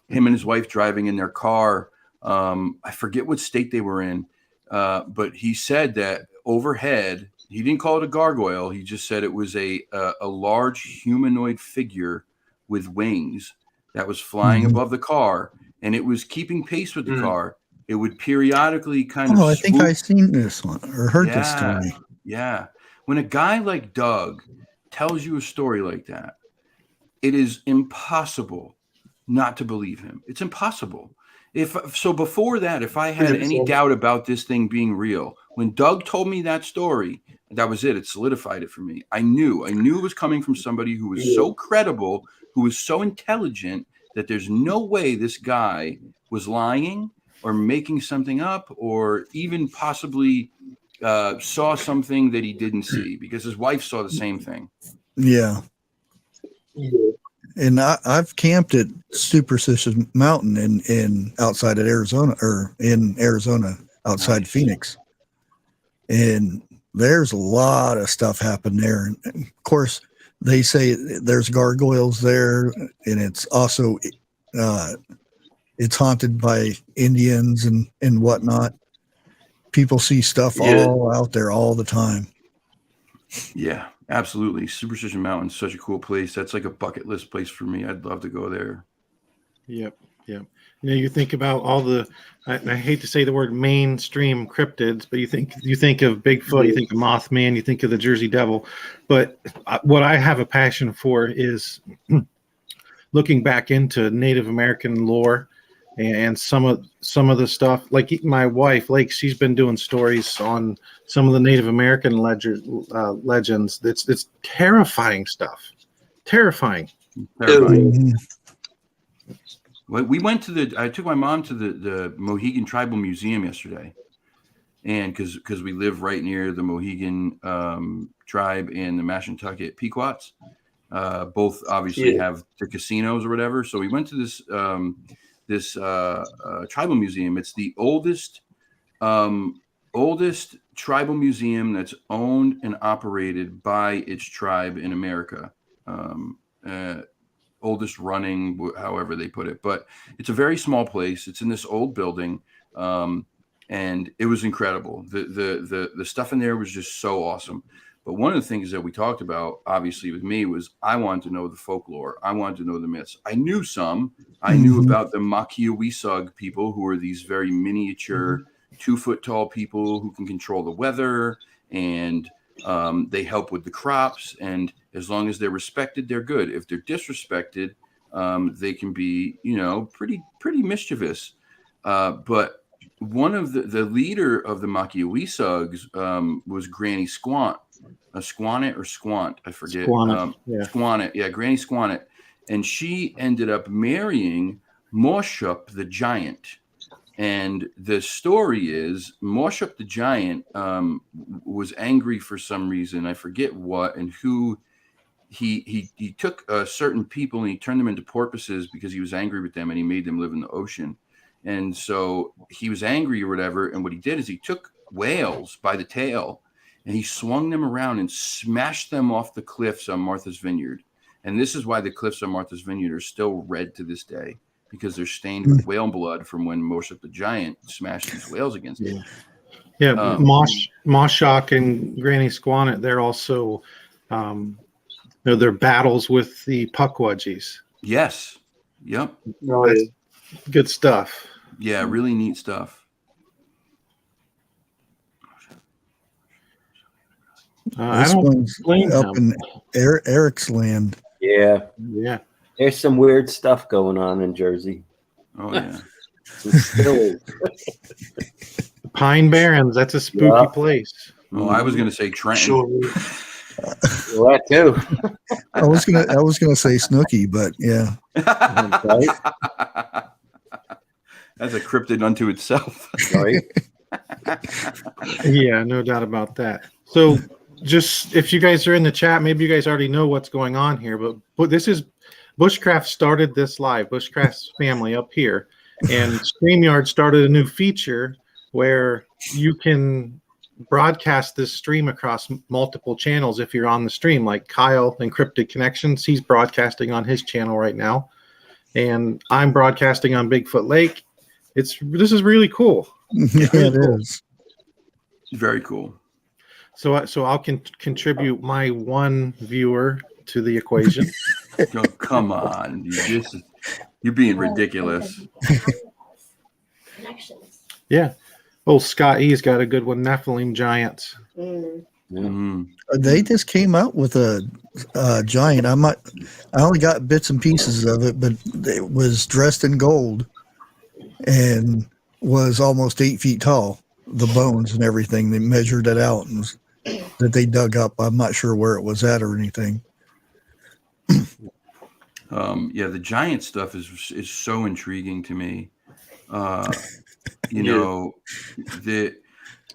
him and his wife driving in their car. I forget what state they were in, but he said that overhead, he didn't call it a gargoyle. He just said it was a large humanoid figure with wings that was flying above the car, and it was keeping pace with the car. It would periodically kind of. Oh, I think I've seen this one or heard this story. Yeah. When a guy like Doug tells you a story like that, it is impossible not to believe him. It's impossible. So before that, if I had any doubt about this thing being real, when Doug told me that story, that was it. It solidified it for me. I knew it was coming from somebody who was so credible, who was so intelligent that there's no way this guy was lying or making something up or even possibly saw something that he didn't see, because his wife saw the same thing. Yeah. And I've camped at Superstitious Mountain in outside of Arizona, or in Arizona outside Phoenix. And there's a lot of stuff happened there. And of course, they say there's gargoyles there, and it's also it's haunted by Indians and whatnot. People see stuff all out there all the time. Yeah, absolutely. Superstition Mountain's such a cool place. That's like a bucket list place for me. I'd love to go there. Yep. You know, you think about all the, I hate to say the word mainstream cryptids, but you think of Bigfoot, you think of Mothman, you think of the Jersey Devil. But what I have a passion for is looking back into Native American lore and some of the stuff. Like my wife, Lake, she's been doing stories on some of the Native American legends. It's terrifying stuff. Terrifying. Well, I took my mom to the Mohegan Tribal Museum yesterday, and because we live right near the Mohegan tribe and the Mashantucket Pequots, both obviously have the casinos or whatever. So we went to this tribal museum. It's the oldest tribal museum that's owned and operated by its tribe in America. Oldest running, however they put it, but it's a very small place. It's in this old building, and it was incredible. The stuff in there was just so awesome. But one of the things that we talked about, obviously, with me was I wanted to know the folklore. I wanted to know the myths. I knew some. I knew about the Makiawisug people, who are these very miniature, 2-foot tall people who can control the weather, and they help with the crops. And as long as they're respected, they're good. If they're disrespected, they can be, pretty mischievous. But one of the leader of the Makiawisugs was Granny Squant. Squannet or Squant, I forget. Squannet, Granny Squannet. And she ended up marrying Morshup the Giant. And the story is Morshup the Giant was angry for some reason. I forget what and who. He took certain people and he turned them into porpoises because he was angry with them, and he made them live in the ocean. And so he was angry or whatever. And what he did is he took whales by the tail and he swung them around and smashed them off the cliffs on Martha's Vineyard. And this is why the cliffs on Martha's Vineyard are still red to this day, because they're stained with whale blood from when Morshup the Giant smashed these whales against them. Yeah, Moshok and Granny Squannet, they're also, their battles with the Pukwudgies. Yes. Yep. Good stuff. Yeah, really neat stuff. This one's up in Eric's land. Yeah. Yeah. There's some weird stuff going on in Jersey. Oh, yeah. Some spills. Pine Barrens, that's a spooky place. Well, I was going to say Trenton. Sure. Well, that too. I was gonna say Snooky, but yeah. That's a cryptid unto itself. Right? Yeah, no doubt about that. So, just if you guys are in the chat, maybe you guys already know what's going on here, but this is Bushcraft started this live, Bushcraft's family up here, and StreamYard started a new feature where you can broadcast this stream across multiple channels if you're on the stream, like Kyle and Cryptid Connections. He's broadcasting on his channel right now, and I'm broadcasting on Bigfoot Lake. This is really cool. Yeah, really it cool. is. Very cool. So I'll contribute my one viewer to the equation. Oh, come on. You're being ridiculous. Connections. Yeah. Oh, Scott E's got a good one. Nephilim giants. They just came out with a giant. I only got bits and pieces of it, but it was dressed in gold and was almost 8 feet tall. The bones and everything, they measured it out and that they dug up. I'm not sure where it was at or anything. Yeah, the giant stuff is so intriguing to me. You know,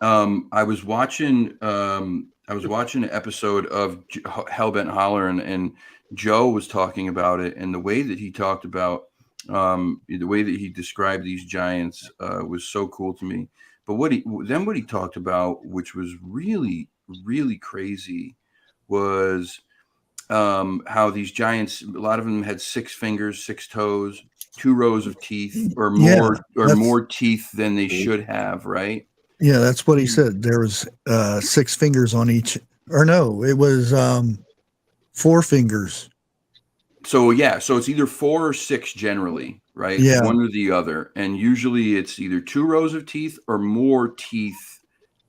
I was watching an episode of Hellbent Holler, and Joe was talking about it, and the way that he talked about the way that he described these giants was so cool to me. But what he talked about, which was really, really crazy, was how these giants, a lot of them had 6 fingers, 6 toes, 2 rows of teeth, or more teeth than they should have, right? Yeah, that's what he said. There was 6 fingers on each, or no, it was 4 fingers. So yeah, so it's either 4 or 6 generally, right? Yeah. One or the other, and usually it's either 2 rows of teeth or more teeth.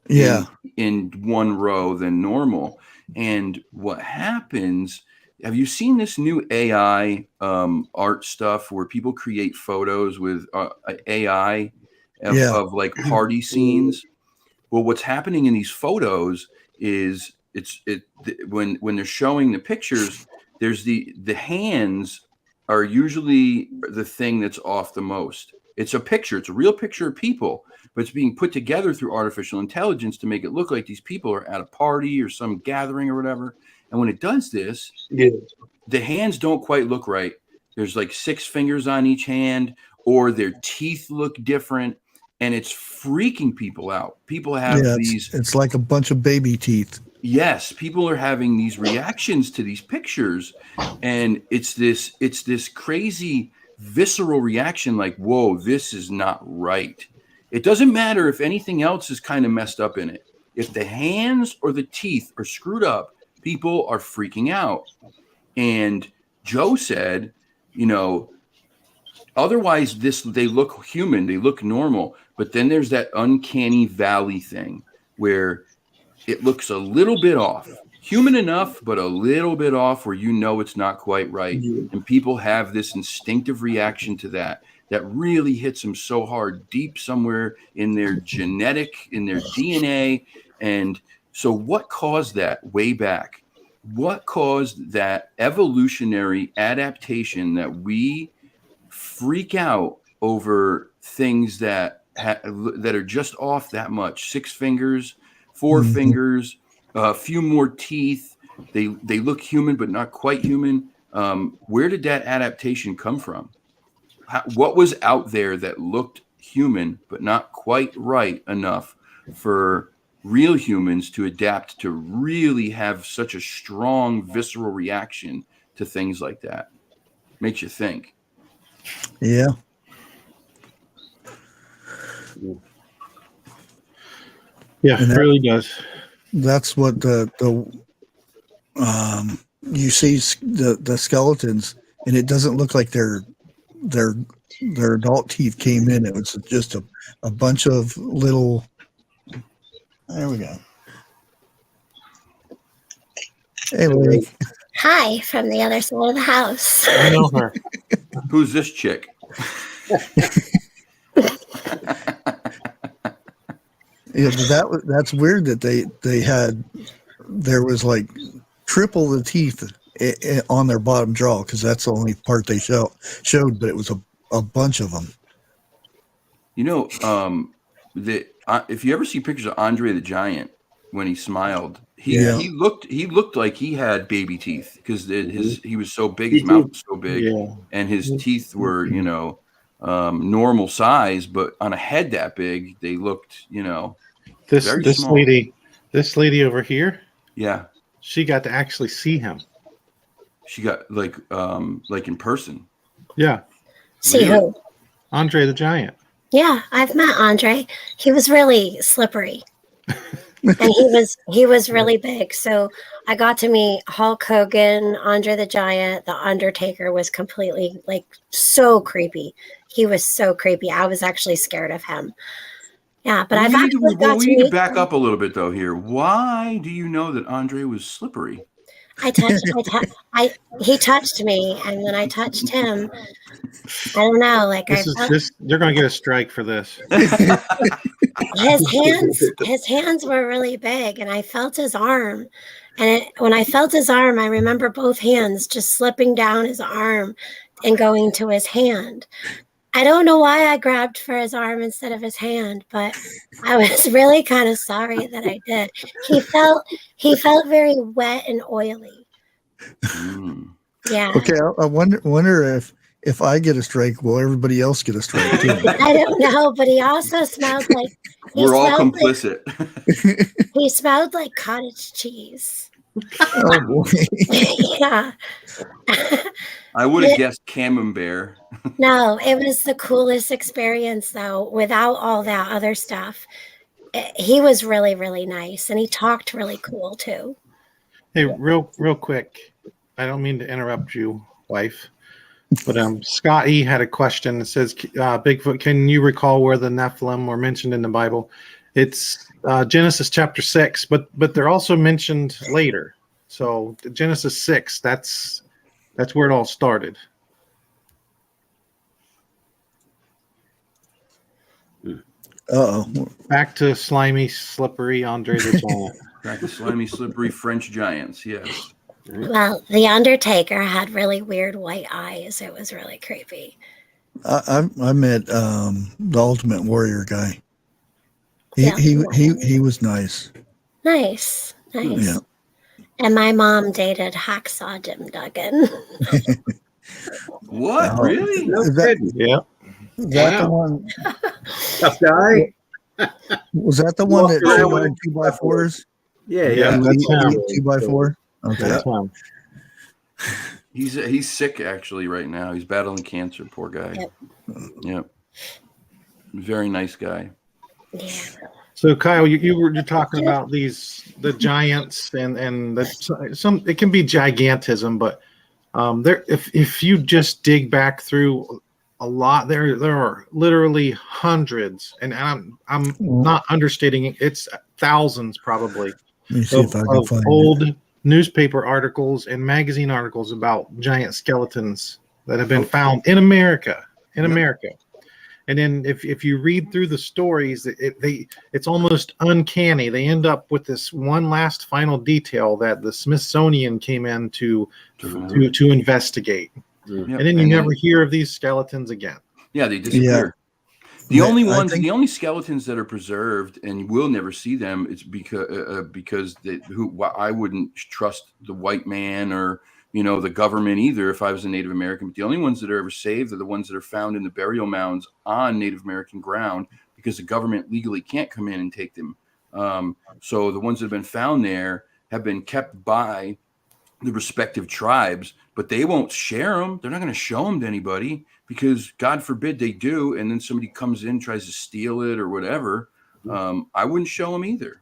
Yeah. In one row than normal. And what happens? Have you seen this new AI art stuff where people create photos with AI of like party scenes? Well, what's happening in these photos is when they're showing the pictures, there's the hands are usually the thing that's off the most. It's a picture. It's a real picture of people, but it's being put together through artificial intelligence to make it look like these people are at a party or some gathering or whatever. And when it does this, the hands don't quite look right. There's like 6 fingers on each hand, or their teeth look different, and it's freaking people out. People have it's like a bunch of baby teeth. Yes, people are having these reactions to these pictures, and it's this crazy visceral reaction like, whoa, this is not right. It doesn't matter if anything else is kind of messed up in it. If the hands or the teeth are screwed up, people are freaking out. And Joe said, you know, otherwise they look human, they look normal, but then there's that uncanny valley thing where it looks a little bit off, human enough, but a little bit off where you know it's not quite right. And people have this instinctive reaction to that really hits them so hard deep somewhere in their genetic, in their DNA. And so what caused that way back? What caused that evolutionary adaptation that we freak out over things that are just off that much? 6 fingers, 4 fingers, a few more teeth. They look human, but not quite human. Where did that adaptation come from? What was out there that looked human, but not quite right enough for real humans to adapt to really have such a strong visceral reaction to things like that? Makes you think. Yeah. Yeah, it really does. That's what you see the skeletons, and it doesn't look like their adult teeth came in. It was just a bunch of little. There we go. Hey, Lee. Hi, from the other side of the house. I know her. Who's this chick? Yeah, but that's weird that there was like triple the teeth on their bottom jaw, because that's the only part they showed, but it was a bunch of them. You know, if you ever see pictures of Andre the Giant when he smiled, he looked like he had baby teeth, because he was so big, his mouth was so big, and his teeth were normal size, but on a head that big, they looked very small. This lady over here, she got to actually see him. She got like in person. Yeah. See who? Andre the Giant. Yeah, I've met Andre. He was really slippery. And he was really big. So I got to meet Hulk Hogan, Andre the Giant. The Undertaker was completely so creepy. He was so creepy. I was actually scared of him. Yeah, but we need to back up a little bit though here. Why do you know that Andre was slippery? He touched me, and then I touched him. I don't know. You're going to get a strike for this. His hands were really big, and I felt his arm. And when I felt his arm, I remember both hands just slipping down his arm and going to his hand. I don't know why I grabbed for his arm instead of his hand, but I was really kind of sorry that I did. He felt very wet and oily. Yeah. Okay, I wonder if I get a strike, will everybody else get a strike too? I don't know, but he also smelled like we're all complicit. He smelled like cottage cheese. Oh boy. Yeah. I would have guessed camembert. No, it was the coolest experience though, without all that other stuff. He was really, really nice, and he talked really cool too. Hey, real quick. I don't mean to interrupt you, wife. But Scott E had a question that says, Bigfoot, can you recall where the Nephilim were mentioned in the Bible? It's Genesis chapter 6, but they're also mentioned later. So Genesis 6, that's where it all started. Uh-oh. Back to slimy, slippery Andre the Giant. Back to slimy, slippery French giants, yes. Well, the Undertaker had really weird white eyes. It was really creepy. I met the Ultimate Warrior guy. He was nice. Nice. Yeah. And my mom dated Hacksaw Jim Duggan. What? Really? Is that the one? Tough guy. Was that the one that showed on 2x4s? Yeah. That's him. 2x4. Okay. That's him. He's sick actually right now. He's battling cancer. Poor guy. Yep. Very nice guy. Yeah. So Kyle, you were talking about the giants and it can be gigantism, but if you just dig back through a lot, there are literally hundreds, and I'm not understating it. It's thousands probably of old newspaper articles and magazine articles about giant skeletons that have been found in America. And then if you read through the stories, it's almost uncanny. They end up with this one last final detail that the Smithsonian came in to investigate. And then you never hear of these skeletons again. Yeah, they disappear. The only skeletons that are preserved, and we'll never see them, it's because I wouldn't trust the white man or the government either if I was a Native American. But the only ones that are ever saved are the ones that are found in the burial mounds on Native American ground, because the government legally can't come in and take them. So the ones that have been found there have been kept by the respective tribes, but they won't share them. They're not going to show them to anybody, because God forbid they do, and then somebody comes in, tries to steal it or whatever. I wouldn't show them either.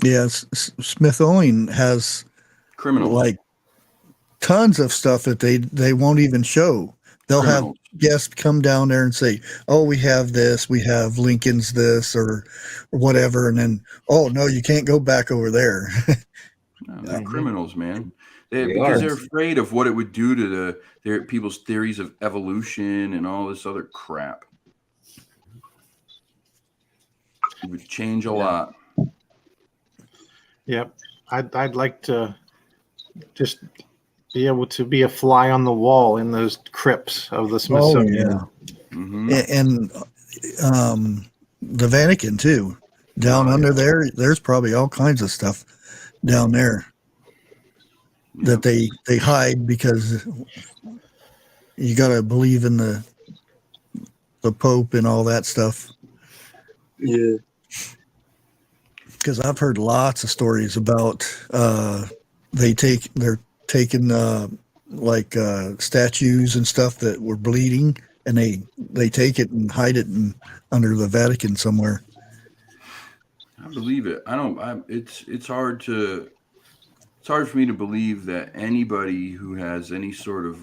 Yes, Smithsonian has criminals, like tons of stuff that they won't even show. They'll have guests come down there and say, "Oh, we have this, we have Lincoln's this or whatever," and then, "Oh no, you can't go back over there." No, they're criminals, man. Because they're afraid of what it would do to their people's theories of evolution and all this other crap. It would change a lot. Yep. I'd like to just be able to be a fly on the wall in those crypts of the Smithsonian. Oh, Mm-hmm. and the Vatican too. Down under there's probably all kinds of stuff down there that they hide because you got to believe in the Pope and all that stuff. Yeah. Because I've heard lots of stories about they're taking statues and stuff that were bleeding, and they take it and hide it under the Vatican somewhere. I believe it. It's hard for me to believe that anybody who has any sort of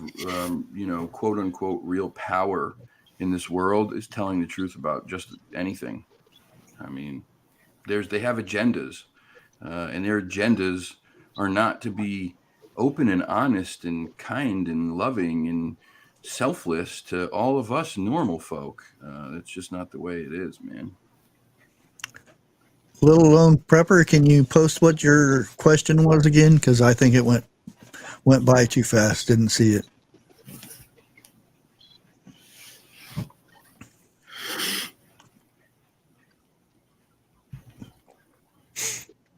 quote unquote real power in this world is telling the truth about just anything. I mean, they have agendas, and their agendas are not to be open and honest and kind and loving and selfless to all of us normal folk. That's just not the way it is, man. Little Lone Prepper, can you post what your question was again? Because I think it went by too fast. Didn't see it.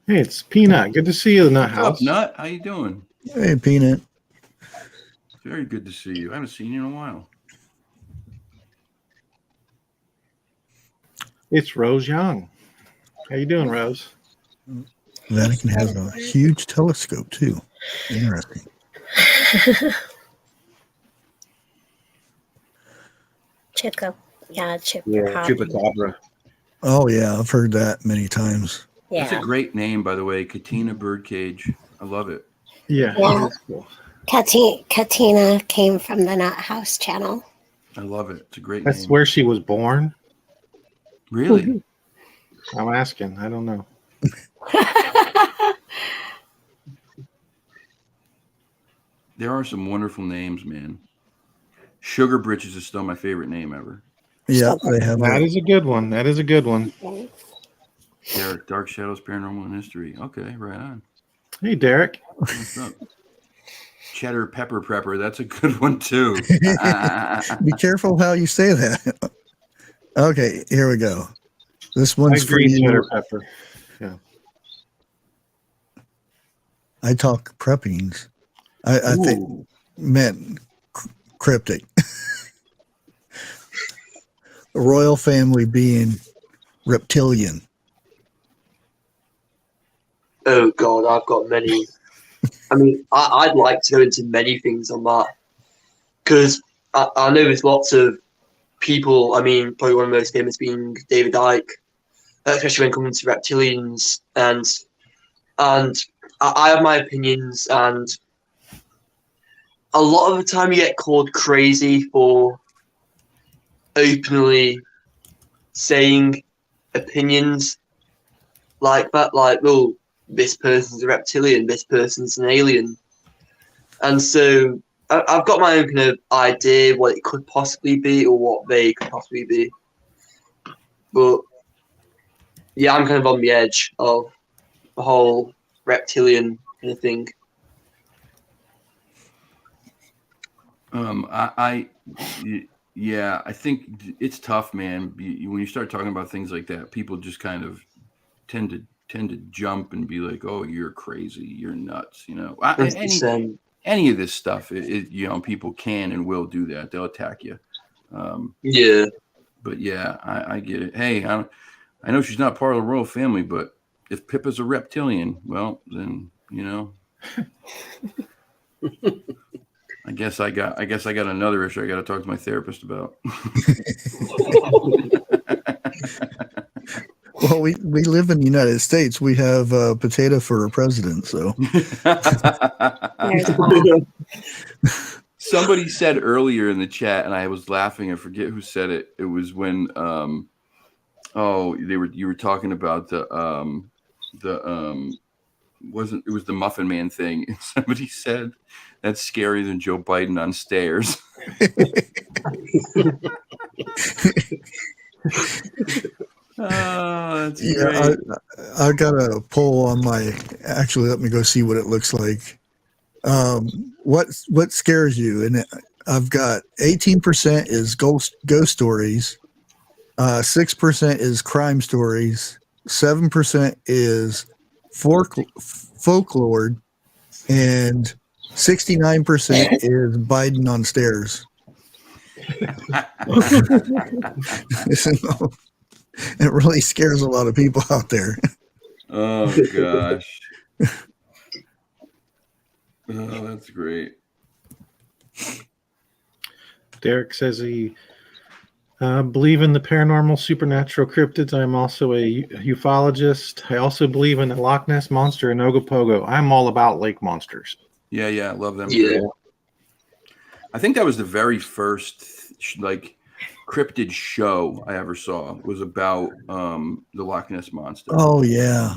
Hey, it's Peanut. Good to see you in the What's house. up, Nut? How you doing? Hey, Peanut. Very good to see you. I haven't seen you in a while. It's Rose Young. How you doing, Rose? Vatican has a huge telescope too. Interesting. Chupacabra. Oh yeah, I've heard that many times. That's a great name, by the way. Katina Birdcage. I love it. Yeah. That's cool. Katina came from the Nut House channel. I love it. It's a great That's name. where she was born. Really? I'm asking. I don't know. There are some wonderful names, man. Sugar Britches is still my favorite name ever. Yeah, they have That is a good one. That is a good one. Derek, Dark Shadows, Paranormal, and History. Okay, right on. Hey, Derek. What's up? Cheddar Pepper Prepper. That's a good one, too. Be careful how you say that. Okay, here we go. This I one's for agree, you. Cheddar Pepper. Yeah. I talk preppings. I think meant cryptic. The royal family being reptilian. Oh God, I've got many. I mean, I'd like to go into many things on that because I know there's lots of people. I mean, probably one of the most famous being David Icke, especially when coming to reptilians, and I have my opinions, and a lot of the time you get called crazy for openly saying opinions like that, like, well, this person's a reptilian, this person's an alien. And so I've got my own kind of idea what it could possibly be or what they could possibly be. But yeah, I'm kind of on the edge of the whole reptilian kind of thing. I think it's tough, man. When you start talking about things like that, people just kind of tend to jump and be like, "Oh, you're crazy, you're nuts," you know. Any of this stuff, people can and will do that. They'll attack you. Yeah. But yeah, I get it. Hey, I know she's not part of the royal family, but if Pippa's a reptilian, well, then I guess I got another issue I got to talk to my therapist about. Well, we live in the United States. We have potato for a president, so. Somebody said earlier in the chat, and I was laughing. I forget who said it. It was when you were talking about it was the Muffin Man thing, and somebody said that's scarier than Joe Biden on stairs. That's Yeah, great. I got a poll on my. Actually, let me go see what it looks like. What scares you? And I've got 18% is ghost stories, 6% is crime stories, 7% is folklore, and 69% is Biden on stairs. So, it really scares a lot of people out there. Oh gosh. Oh, that's great. Derek says he believe in the paranormal, supernatural cryptids. I'm also a ufologist. I also believe in the Loch Ness monster and Ogopogo. I'm all about lake monsters. Yeah, love them. Yeah. Too. I think that was the very first like cryptid show I ever saw was about the Loch Ness monster. Oh yeah,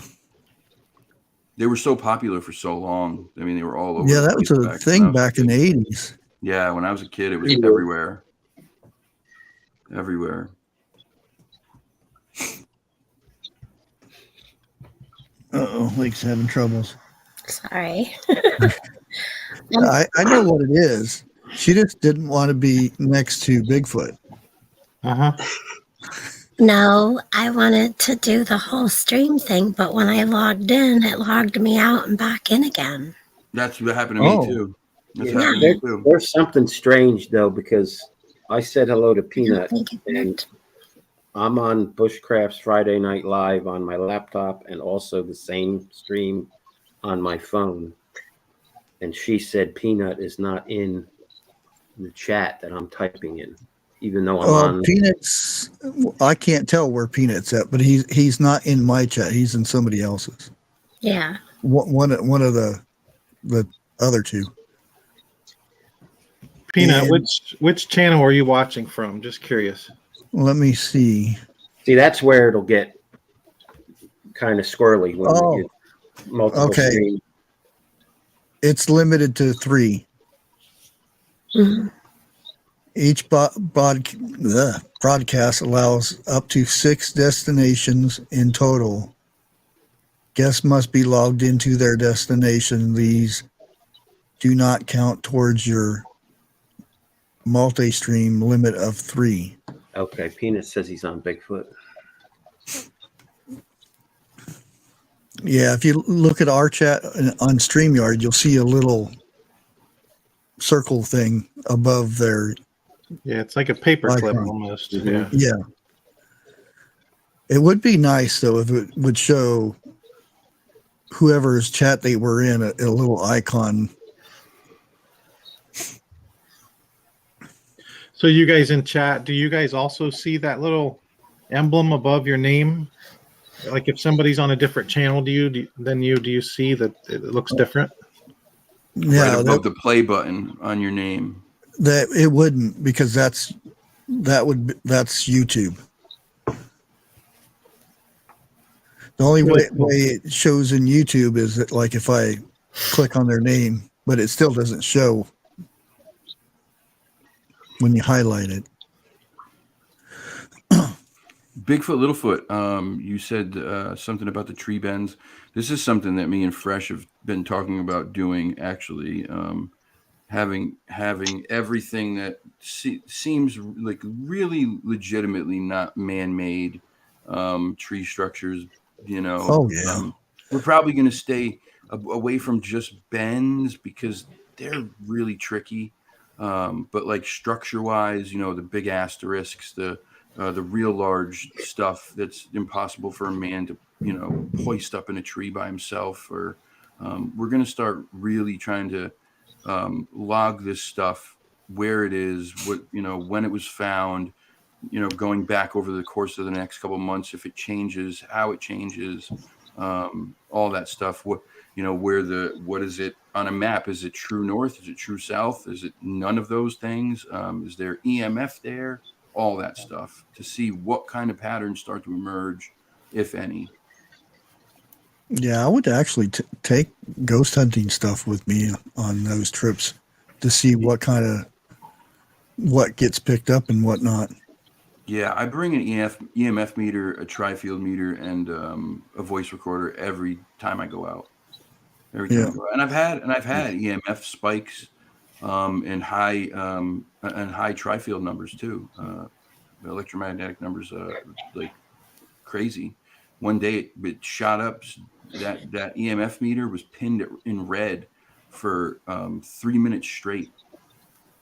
They were so popular for so long. I mean, they were all over. yeah, the that was place a thing back in the 80s. Yeah, when I was a kid, it was Yeah. everywhere. Everywhere. Uh-oh, Lake's having troubles. Sorry. I know what it is. She just didn't want to be next to Bigfoot. Uh-huh. No, I wanted to do the whole stream thing, but when I logged in, it logged me out and back in again. That's what happened to me Oh. too. That's Yeah, happened to me too. there's something strange though, because I said hello to I don't Peanut, think it and worked. I'm on Bushcraft's Friday Night Live on my laptop and also the same stream on my phone. And she said Peanut is not in the chat that I'm typing in, even though I'm on. Peanuts, I can't tell where Peanut's at, but he's not in my chat. He's in somebody else's. Yeah. One of the other two. Peanut, And- which channel are you watching from? Just curious. Let me see. See, that's where it'll get kind of squirrely when Oh, you get multiple okay. streams. It's limited to 3. Mhm. Each broadcast allows up to 6 destinations in total. Guests must be logged into their destination. These do not count towards your multi-stream limit of 3. Okay, Peanut says he's on Bigfoot. Yeah, if you look at our chat on StreamYard, you'll see a little circle thing above their. Yeah, it's like a paperclip Icon. almost. Mhm. Yeah. Yeah. It would be nice, though, if it would show whoever's chat they were in a little icon. So you guys in chat, do you guys also see that little emblem above your name? Like if somebody's on a different channel do you see that it looks different? Yeah, Right above the play button on your name. that it wouldn't, because that's YouTube. The only way it shows in YouTube is that, like, if I click on their name, but it still doesn't show when you highlight it. Bigfoot, Littlefoot, you said something about the tree bends. This is something that me and Fresh have been talking about doing, actually. Having everything that seems like really legitimately not man-made tree structures, you know. Oh, yeah. We're probably going to stay away from just bends because they're really tricky. But like structure-wise, you know, the big asterisks, the real large stuff that's impossible for a man to, you know, hoist up in a tree by himself. Or we're going to start really trying to log this stuff, where it is, what, you know, when it was found, you know, going back over the course of the next couple of months, if it changes, how it changes, all that stuff. What, you know, what is it on a map? Is it true north? Is it true south? Is it none of those things? Is there EMF there? All that stuff to see what kind of patterns start to emerge, if any. Yeah, I would actually take ghost hunting stuff with me on those trips to see what gets picked up and whatnot. Yeah, I bring an EMF meter, a tri-field meter, and a voice recorder every time I go out. Every time I go out. And I've had EMF spikes and high tri-field numbers too. Electromagnetic numbers like crazy. One day it shot up. That EMF meter was pinned in red for 3 minutes straight.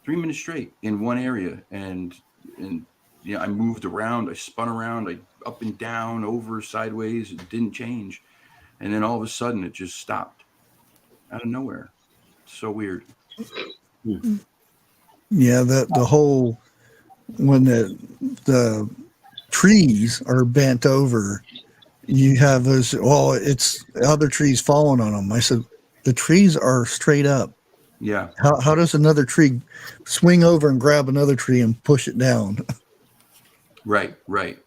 3 minutes straight in one area, and I moved around, I spun around, I up and down, over, sideways. It didn't change, and then all of a sudden it just stopped out of nowhere. So weird. Yeah, the whole when the trees are bent over, you have those. Well, it's other trees falling on them. I said the trees are straight up. Yeah. How does another tree swing over and grab another tree and push it down? Right,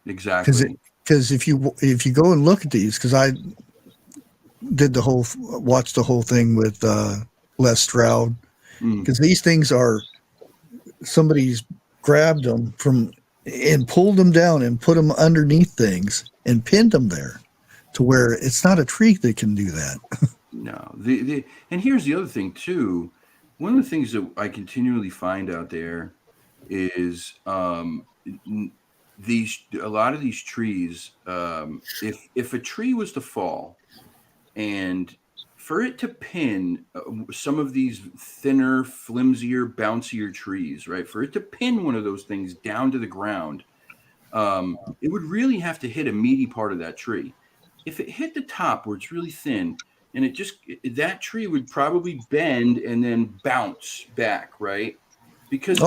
exactly. Because if you go and look at these, because I did watched the whole thing with Les Stroud, because these things are somebody's grabbed them from and pulled them down and put them underneath things and pinned them there to where it's not a tree that can do that. No, and here's the other thing too. One of the things that I continually find out there is a lot of these trees. If a tree was to fall, and for it to pin some of these thinner, flimsier, bouncier trees, right? For it to pin one of those things down to the ground, it would really have to hit a meaty part of that tree. If it hit the top where it's really thin, and that tree would probably bend and then bounce back, right? Because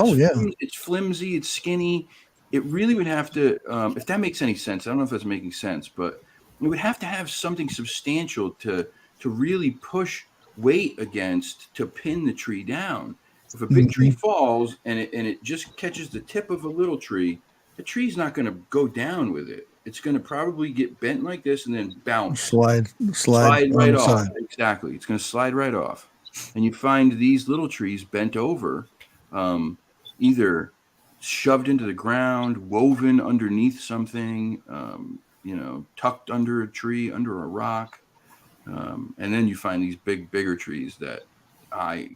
it's flimsy, it's skinny. It really would have to, if that makes any sense. I don't know if that's making sense, but it would have to have something substantial to really push weight against to pin the tree down. If a big tree falls and it just catches the tip of a little tree, the tree's not going to go down with it. It's going to probably get bent like this and then bounce. Slide right off. Side. Exactly. It's going to slide right off. And you find these little trees bent over, either shoved into the ground, woven underneath something, tucked under a tree, under a rock. And then you find these bigger trees that I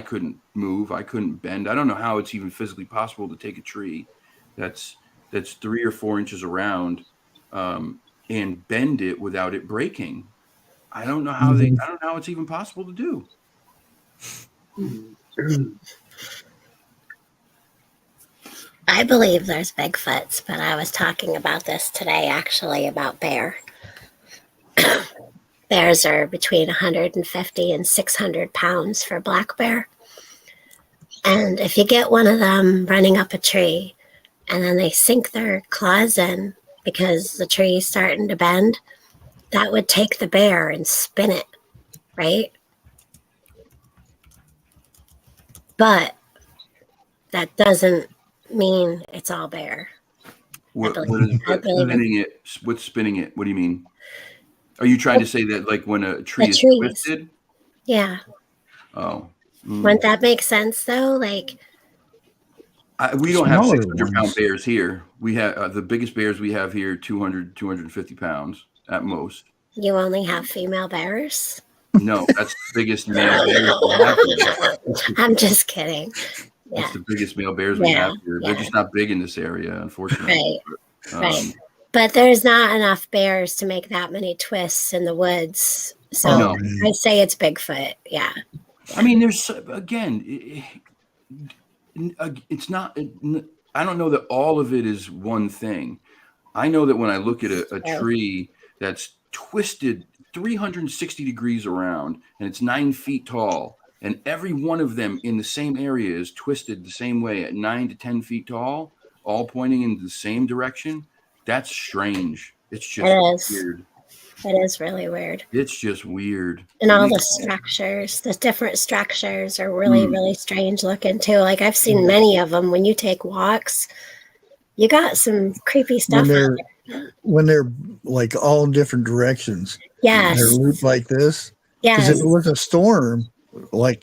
couldn't move. I couldn't bend. I don't know how it's even physically possible to take a tree that's 3 or 4 inches around and bend it without it breaking. I don't know how I don't know how it's even possible to do. I believe there's Bigfoots, but I was talking about this today, actually, about bear. Bears are between 150 and 600 pounds for black bear. And if you get one of them running up a tree and then they sink their claws in because the tree is starting to bend, that would take the bear and spin it, right? But that doesn't mean it's all bear. What's spinning it? What do you mean? Are you trying to say that like when a tree is twisted? Yeah. Oh. Wouldn't that make sense though? Like we don't have 600-pound bears here. We have the biggest bears we have here 200, 250 pounds at most. You only have female bears? No, that's the biggest male bears we have here. I'm just kidding. Yeah. That's the biggest male bears we have here. They're just not big in this area, unfortunately. Right. But there's not enough bears to make that many twists in the woods. So I'd say it's Bigfoot. Yeah. I mean, there's, again, it's not, I don't know that all of it is one thing. I know that when I look at a tree that's twisted 360 degrees around and it's 9 feet tall, and every one of them in the same area is twisted the same way at 9 to 10 feet tall, all pointing in the same direction, that's strange. It's just weird. It is really weird. It's just weird. And all the structures, the different structures are really, really strange looking too. Like I've seen many of them. When you take walks, you got some creepy stuff. When they're like all different directions. Yes. They're looped like this. Yes. Because if it was a storm like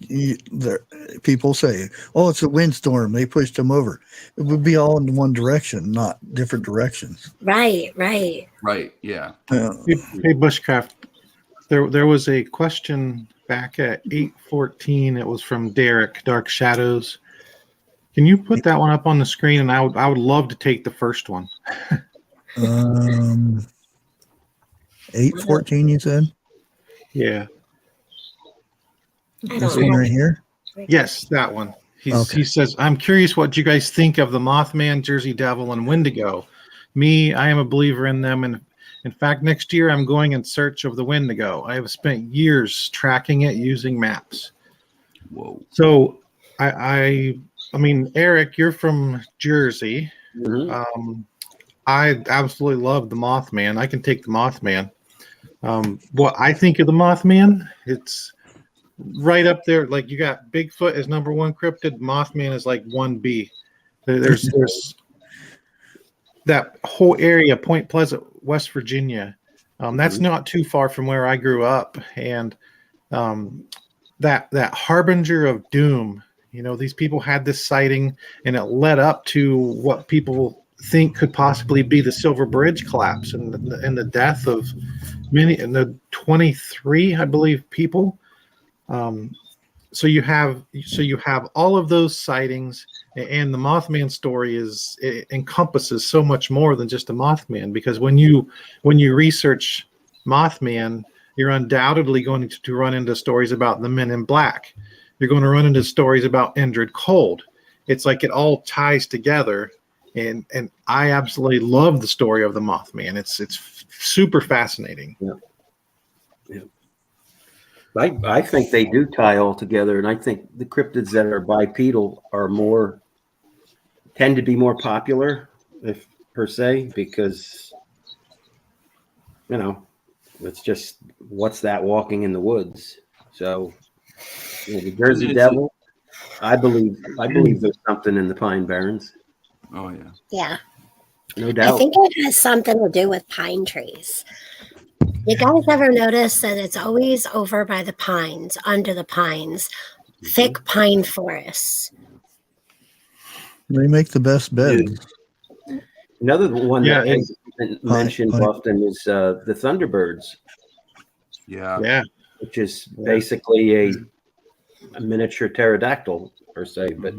people say, oh, it's a windstorm, they pushed them over. It would be all in one direction, not different directions. Right. Right. Yeah. Hey, Bushcraft, there was a question back at 8:14. It was from Derek, Dark Shadows. Can you put that one up on the screen? And I would love to take the first one. 8:14, you said? Yeah. This one right here? Yes, that one. Okay. He says, I'm curious what you guys think of the Mothman, Jersey Devil, and Wendigo. Me, I am a believer in them. And in fact, next year I'm going in search of the Wendigo. I have spent years tracking it using maps. Whoa. So I mean, Eric, you're from Jersey. Mhm. I absolutely love the Mothman. I can take the Mothman. What I think of the Mothman, it's right up there. Like you got Bigfoot as number one cryptid. Mothman is like 1B. There's that whole area, Point Pleasant, West Virginia. That's not too far from where I grew up, and that harbinger of doom. You know, these people had this sighting, and it led up to what people think could possibly be the Silver Bridge collapse and the death of many, and the 23, I believe, people. So you have all of those sightings, and the Mothman story it encompasses so much more than just a Mothman, because when you research Mothman, you're undoubtedly going to run into stories about the Men in Black. You're going to run into stories about Indrid Cold. It's like it all ties together, and I absolutely love the story of the Mothman. It's super fascinating. Yeah. I think they do tie all together, and I think the cryptids that are bipedal tend to be more popular, if per se, because it's just what's that walking in the woods. So the Jersey Devil, I believe there's something in the Pine Barrens. Oh yeah. Yeah. No doubt. I think it has something to do with pine trees. You guys ever notice that it's always over by the pines, under the pines, thick pine forests? They make the best beds. Another one that is mentioned Pine. often is the Thunderbirds, Yeah. which is basically a miniature pterodactyl per se. But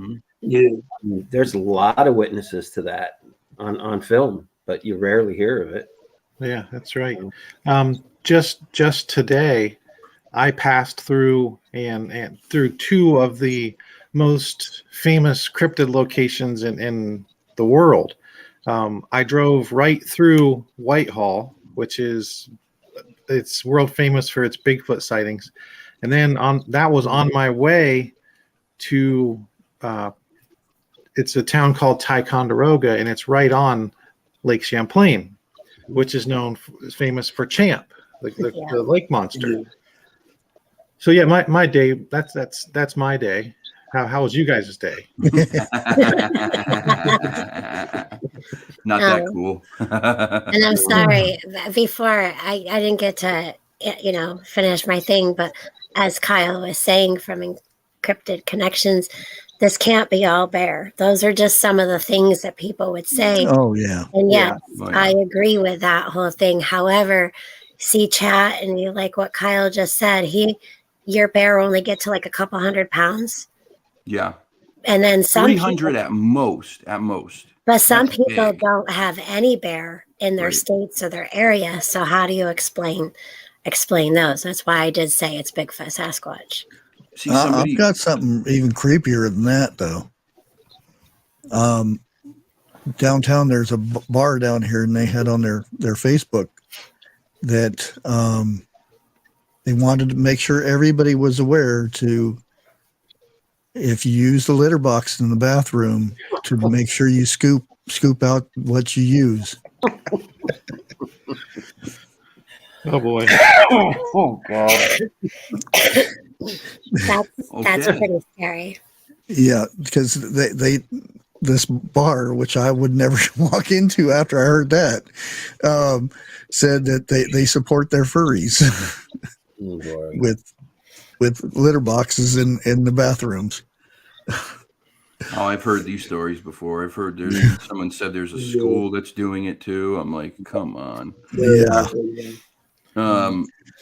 there's a lot of witnesses to that on film, but you rarely hear of it. Yeah, that's right. Just today, I passed through and through two of the most famous cryptid locations in the world. I drove right through Whitehall, which it's world famous for its Bigfoot sightings, and then that was on my way to it's a town called Ticonderoga, and it's right on Lake Champlain, which is famous for Champ, the lake monster. So yeah, my day. That's my day. How was you guys' day? Not that cool. And I'm sorry, before I didn't get to finish my thing, but as Kyle was saying from Encrypted Connections, this can't be all bear. Those are just some of the things that people would say. Oh yeah. And yes, Oh, yeah. I agree with that whole thing. However, see chat, and you like what Kyle just said. Your bear only get to like a couple 100 pounds. Yeah. And then some 300 at most. But some That's people big. don't have any bear in their Right. states or their area. So how do you explain those? That's why I did say it's Bigfoot Sasquatch. See, somebody I've got something even creepier than that, though. Downtown, there's a bar down here, and they had on their Facebook that they wanted to make sure everybody was aware to, if you use the litter box in the bathroom, to make sure you scoop out what you use. Oh boy. Oh God. That's Okay. pretty scary. Yeah, because this bar, which I would never walk into after I heard that, said that they support their furries Oh, boy. with with litter boxes in the bathrooms. Oh, I've heard these stories before. I've heard someone said there's a school that's doing it too. I'm like, come on. Yeah.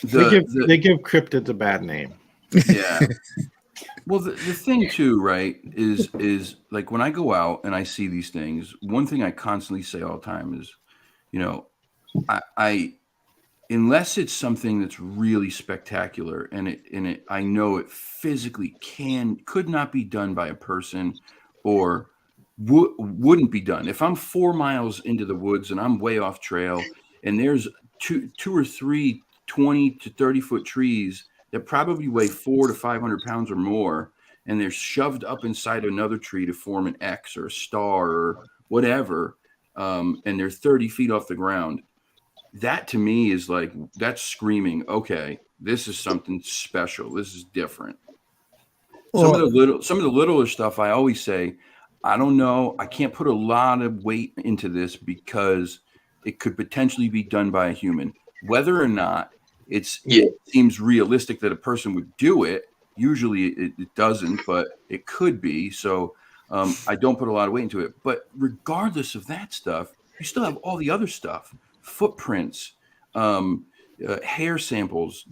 They give cryptids a bad name. Yeah. Well, the thing too, right, is like when I go out and I see these things, one thing I constantly say all the time is, I unless it's something that's really spectacular and I know it physically could not be done by a person or wouldn't be done. If I'm 4 miles into the woods and I'm way off trail and there's two or three 20 to 30 foot trees that probably weigh 400 to 500 pounds or more, and they're shoved up inside another tree to form an X or a star or whatever, and they're 30 feet off the ground. That to me is like, that's screaming, okay, this is something special. This is different. Some of the littler stuff, I always say, I don't know. I can't put a lot of weight into this because it could potentially be done by a human. Whether or not it seems realistic that a person would do it, usually it doesn't, but it could be. So I don't put a lot of weight into it. But regardless of that stuff, you still have all the other stuff. Footprints, hair samples,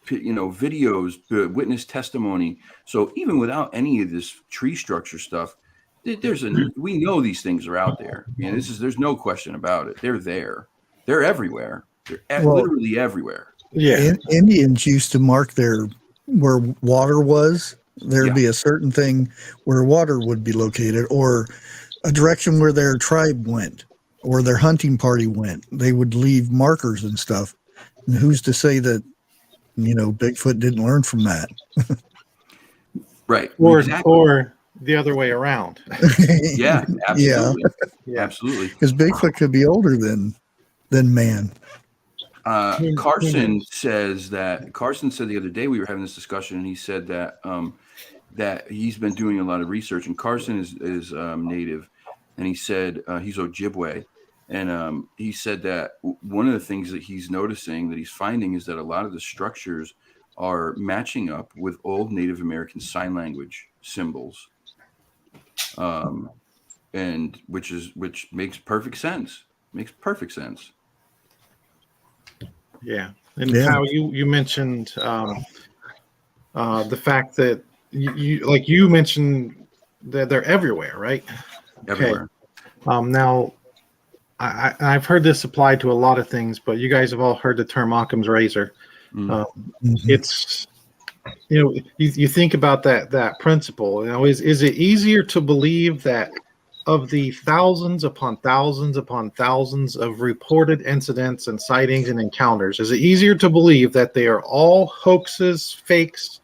videos, witness testimony. So even without any of this tree structure stuff, we know these things are out there. There's no question about it. They're there. They're everywhere. They're literally everywhere. Yeah. Indians used to mark where water was. There'd be a certain thing where water would be located, or a direction where their tribe went, or their hunting party went. They would leave markers and stuff. And who's to say that, Bigfoot didn't learn from that? Right. Or the other way around. Yeah, absolutely. Yeah. Absolutely. Because Bigfoot could be older than man. Carson said the other day, we were having this discussion, and he said that that he's been doing a lot of research, and Carson is native, and he said he's Ojibwe, and he said that one of the things that he's noticing, that he's finding, is that a lot of the structures are matching up with old Native American sign language symbols, and which makes perfect sense. Yeah, and how you mentioned the fact that you mentioned that they're everywhere, right? Everywhere. Okay. Now, I've heard this applied to a lot of things, but you guys have all heard the term Occam's razor. It's you think about that principle. Is it easier to believe that of the thousands upon thousands upon thousands of reported incidents and sightings and encounters, is it easier to believe that they are all hoaxes, fakes,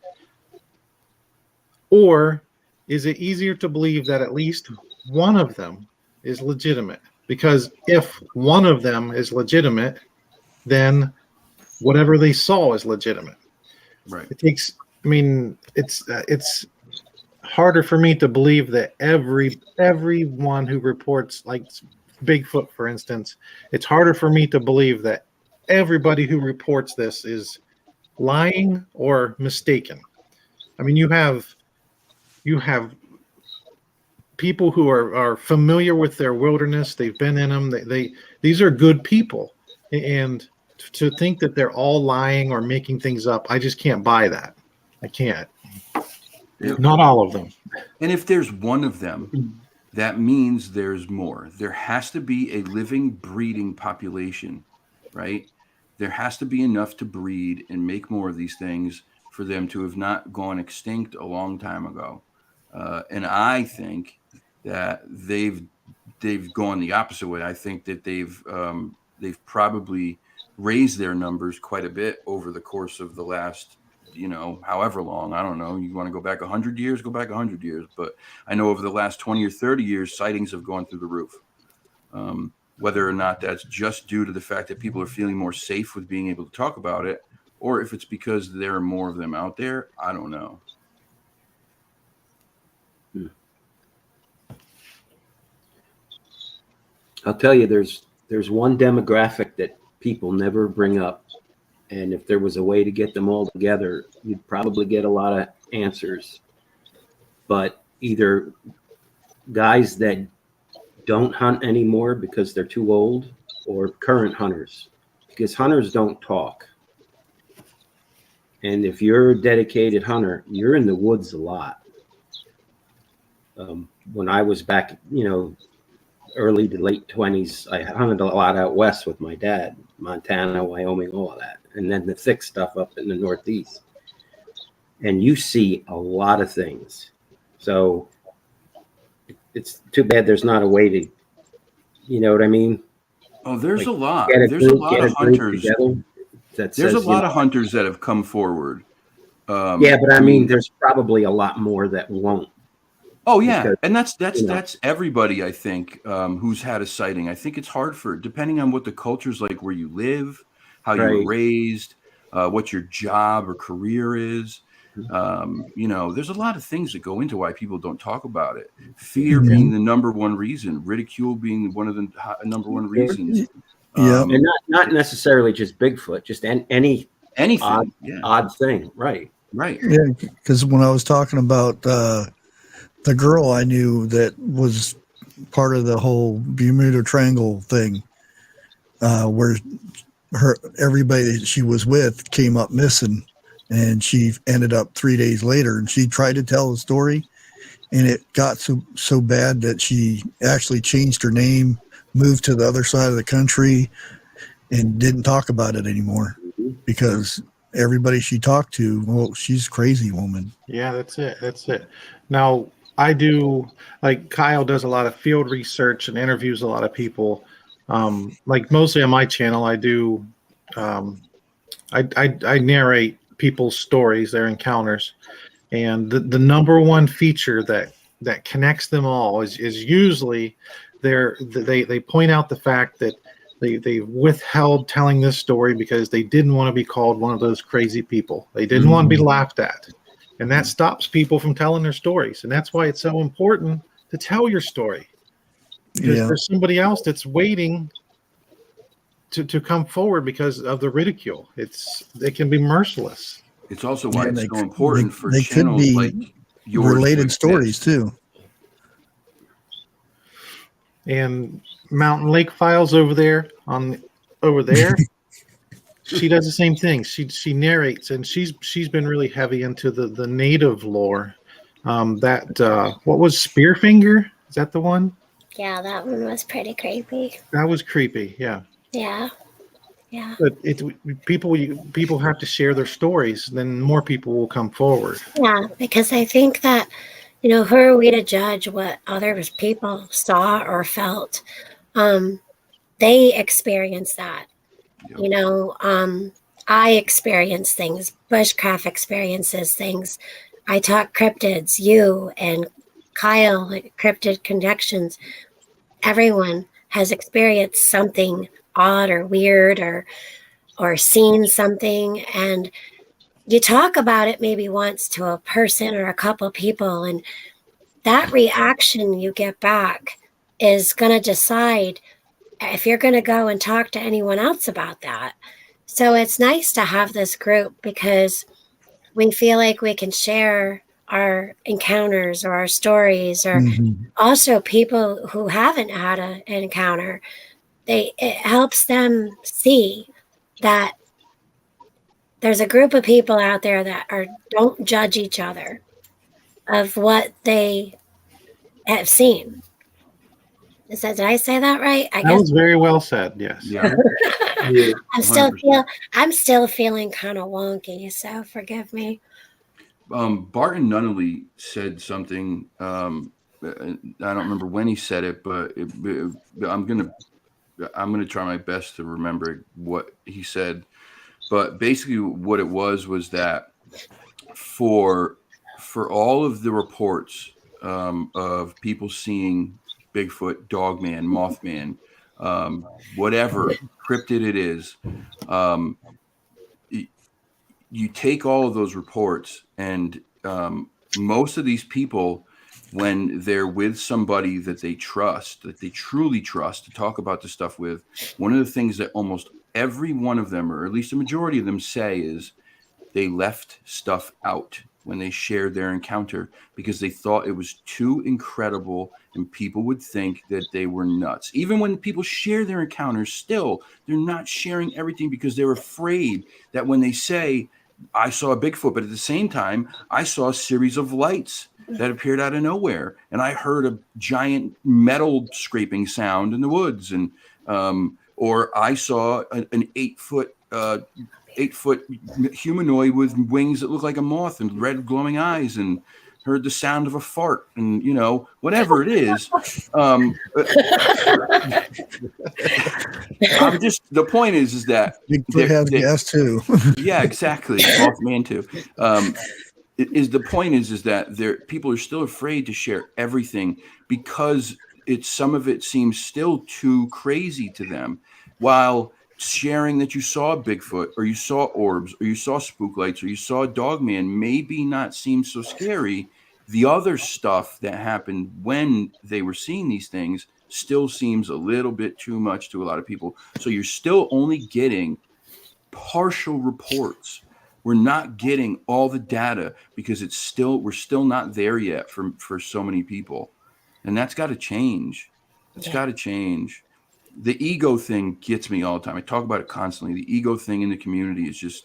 or is it easier to believe that at least one of them is legitimate? Because if one of them is legitimate, then whatever they saw is legitimate. Right. It's harder for me to believe that everyone who reports, like Bigfoot, for instance, it's harder for me to believe that everybody who reports this is lying or mistaken. I mean, you have people who are familiar with their wilderness. They've been in them. These are good people, and to think that they're all lying or making things up, I just can't buy that. I can't. Not all of them. And if there's one of them, that means there's more. There has to be a living, breeding population, right? There has to be enough to breed and make more of these things for them to have not gone extinct a long time ago. And I think that they've gone the opposite way. I think that they've probably raised their numbers quite a bit over the course of the last, however long. I don't know. You want to go back 100 years, go back 100 years. But I know over the last 20 or 30 years, sightings have gone through the roof. Whether or not that's just due to the fact that people are feeling more safe with being able to talk about it, or if it's because there are more of them out there, I don't know. I'll tell you, there's one demographic that people never bring up, And if there was a way to get them all together, you'd probably get a lot of answers. But either guys that don't hunt anymore because they're too old, or current hunters, because hunters don't talk. And if you're a dedicated hunter, you're in the woods a lot. When I was back, early to late 20s, I hunted a lot out west with my dad, Montana, Wyoming, all of that. And then the thick stuff up in the Northeast. And you see a lot of things. So it's too bad there's not a way to, you know what I mean? Oh, there's a lot. There's There's a lot of hunters. That There's says, a lot of hunters that have come forward. Yeah, but I mean, there's probably a lot more that won't. Oh yeah, Because, and that's everybody, I think, who's had a sighting. I think it's hard depending on what the culture's like, where you live, how you were raised, what your job or career is. There's a lot of things that go into why people don't talk about it. Fear being the number one reason, ridicule being one of the number one reasons. And not necessarily just Bigfoot, just anything odd thing, right? Yeah, because when I was talking about the girl I knew that was part of the whole Bermuda Triangle thing, where everybody that she was with came up missing, and she ended up 3 days later, and she tried to tell the story, and it got so bad that she actually changed her name, moved to the other side of the country, and didn't talk about it anymore because everybody she talked to, well, she's a crazy woman. Yeah, that's it. Now, I do, like Kyle does a lot of field research and interviews a lot of people. Like mostly on my channel, I do, I narrate people's stories, their encounters. And the number one feature that connects them all is usually they point out the fact that they withheld telling this story because they didn't want to be called one of those crazy people. They didn't want to be laughed at. And that stops people from telling their stories. And that's why it's so important to tell your story. Because there's somebody else that's waiting to come forward because of the ridicule. It can be merciless. It's also why it's so important for they channels could be like yours. Related stories too. And Mountain Lake Files over there, she does the same thing. She narrates, and she's been really heavy into the native lore. What was Spearfinger? Is that the one? Yeah, that one was pretty creepy. That was creepy. Yeah. Yeah. But people have to share their stories, then more people will come forward. Yeah, because I think that, who are we to judge what other people saw or felt? They experienced that. Yep. I experience things. Bushcraft experiences things. I talk cryptids, you and Kyle, Cryptid Connections. Everyone has experienced something odd or weird or seen something, and you talk about it maybe once to a person or a couple people, and that reaction you get back is going to decide if you're going to go and talk to anyone else about that. So it's nice to have this group because we feel like we can share our encounters or our stories, or also people who haven't had an encounter. It helps them see that there's a group of people out there that don't judge each other of what they have seen. Did I say that right? I guess that was very well said. Yes. Yeah. I'm still feeling kind of wonky, so forgive me. Barton Nunnally said something. I don't remember when he said it, but I'm gonna try my best to remember what he said. But basically, what it was that for all of the reports of people seeing Bigfoot, Dogman, Mothman, whatever cryptid it is, you take all of those reports, and most of these people, when they're with somebody that they trust, that they truly trust to talk about this stuff with, one of the things that almost every one of them, or at least a majority of them, say is they left stuff out when they shared their encounter because they thought it was too incredible and people would think that they were nuts. Even when people share their encounters, still, they're not sharing everything because they're afraid that when they say, I saw a Bigfoot, but at the same time, I saw a series of lights that appeared out of nowhere. And I heard a giant metal scraping sound in the woods. And, or I saw an 8-foot humanoid with wings that look like a moth and red glowing eyes, and heard the sound of a fart, and whatever it is. I'm just, the point is that Bigfoot has gas too. yeah, exactly. Mothman too. The point is that people are still afraid to share everything because some of it seems still too crazy to them, while sharing that you saw a Bigfoot, or you saw orbs, or you saw spook lights, or you saw a dogman maybe not seem so scary. The other stuff that happened when they were seeing these things still seems a little bit too much to a lot of people. So you're still only getting partial reports. We're not getting all the data because we're still not there yet for so many people. And that's got to change. It's got to change. The ego thing gets me all the time. I talk about it constantly. The ego thing in the community is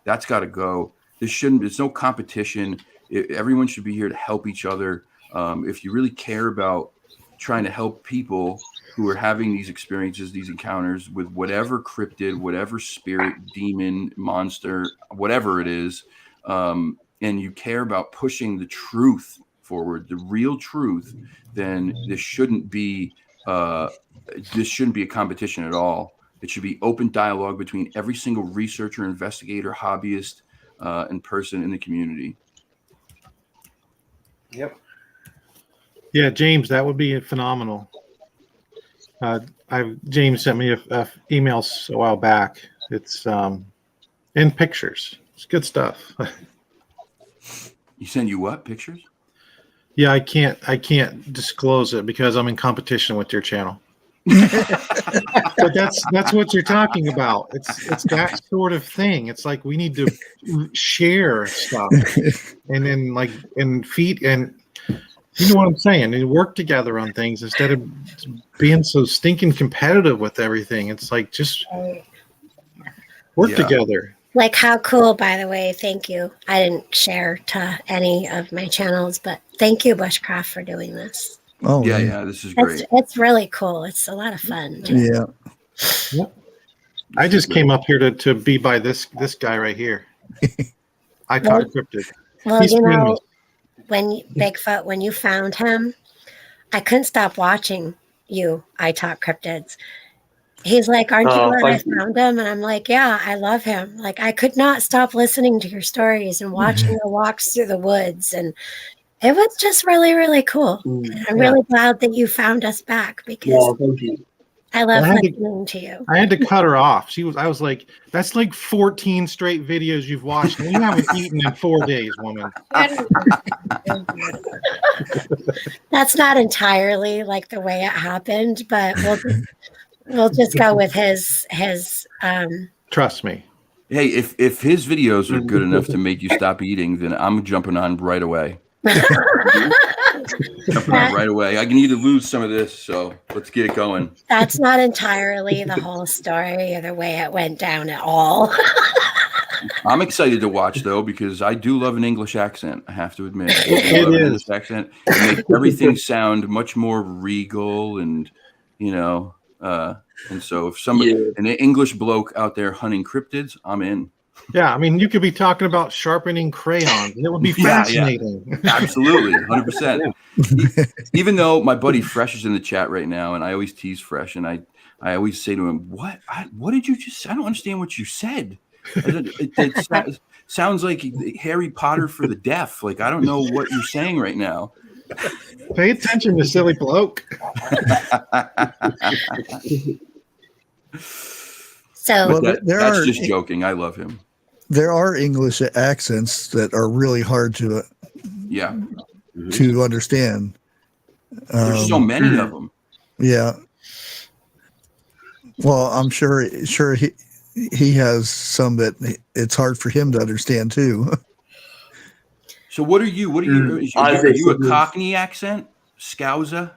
that's got to go. There's no competition. Everyone should be here to help each other. If you really care about trying to help people who are having these experiences, these encounters with whatever cryptid, whatever spirit, demon, monster, whatever it is, and you care about pushing the truth forward, the real truth, then this shouldn't be a competition at all. It should be open dialogue between every single researcher, investigator, hobbyist, and person in the community. Yep. Yeah, James, that would be phenomenal. James sent me a email a while back. It's in pictures. It's good stuff. He sent you what? Pictures? Yeah, I can't disclose it because I'm in competition with your channel. But that's what you're talking about. It's that sort of thing. It's like we need to share stuff and then feed, and you know what I'm saying, and work together on things instead of being so stinking competitive with everything. It's like just work together. Like, how cool, by the way. Thank you. I didn't share to any of my channels, but thank you, Bushcraft, for doing this. Oh yeah, this is great. It's really cool. It's a lot of fun. Yeah. Yep. I just came up here to be by this guy right here. I talk cryptid. Well, He's famous. Bigfoot, when you found him, I couldn't stop watching you. I talk cryptids. He's like, aren't you glad I found him? And I'm like, yeah, I love him. Like, I could not stop listening to your stories and watching your walks through the woods. And it was just really, really cool. And I'm really glad that you found us back because thank you. I love listening to you. I had to cut her off. I was like, that's like 14 straight videos you've watched. And you haven't eaten in 4 days, woman. That's not entirely like the way it happened, but we'll just go with his Trust me. Hey, if his videos are good enough to make you stop eating, then I'm jumping on right away. Right away. I can either lose some of this, so let's get it going. That's not entirely the whole story or the way it went down at all. I'm excited to watch though because I do love an English accent. I have to admit, I love an English accent. It makes everything sound much more regal, and and so if an English bloke out there hunting cryptids, I'm in. Yeah, I mean, you could be talking about sharpening crayons, and it would be fascinating. Yeah. Absolutely, 100%. Even though my buddy Fresh is in the chat right now, and I always tease Fresh, and I always say to him, "What did you just? I don't understand what you said. It sounds like Harry Potter for the deaf. Like I don't know what you're saying right now." Pay attention, you silly bloke. So that's just joking. I love him. There are English accents that are really hard to understand. There's so many of them. Yeah. Well, I'm sure he has some that it's hard for him to understand too. So what are you? What are you? Are you a Cockney accent? Scouser?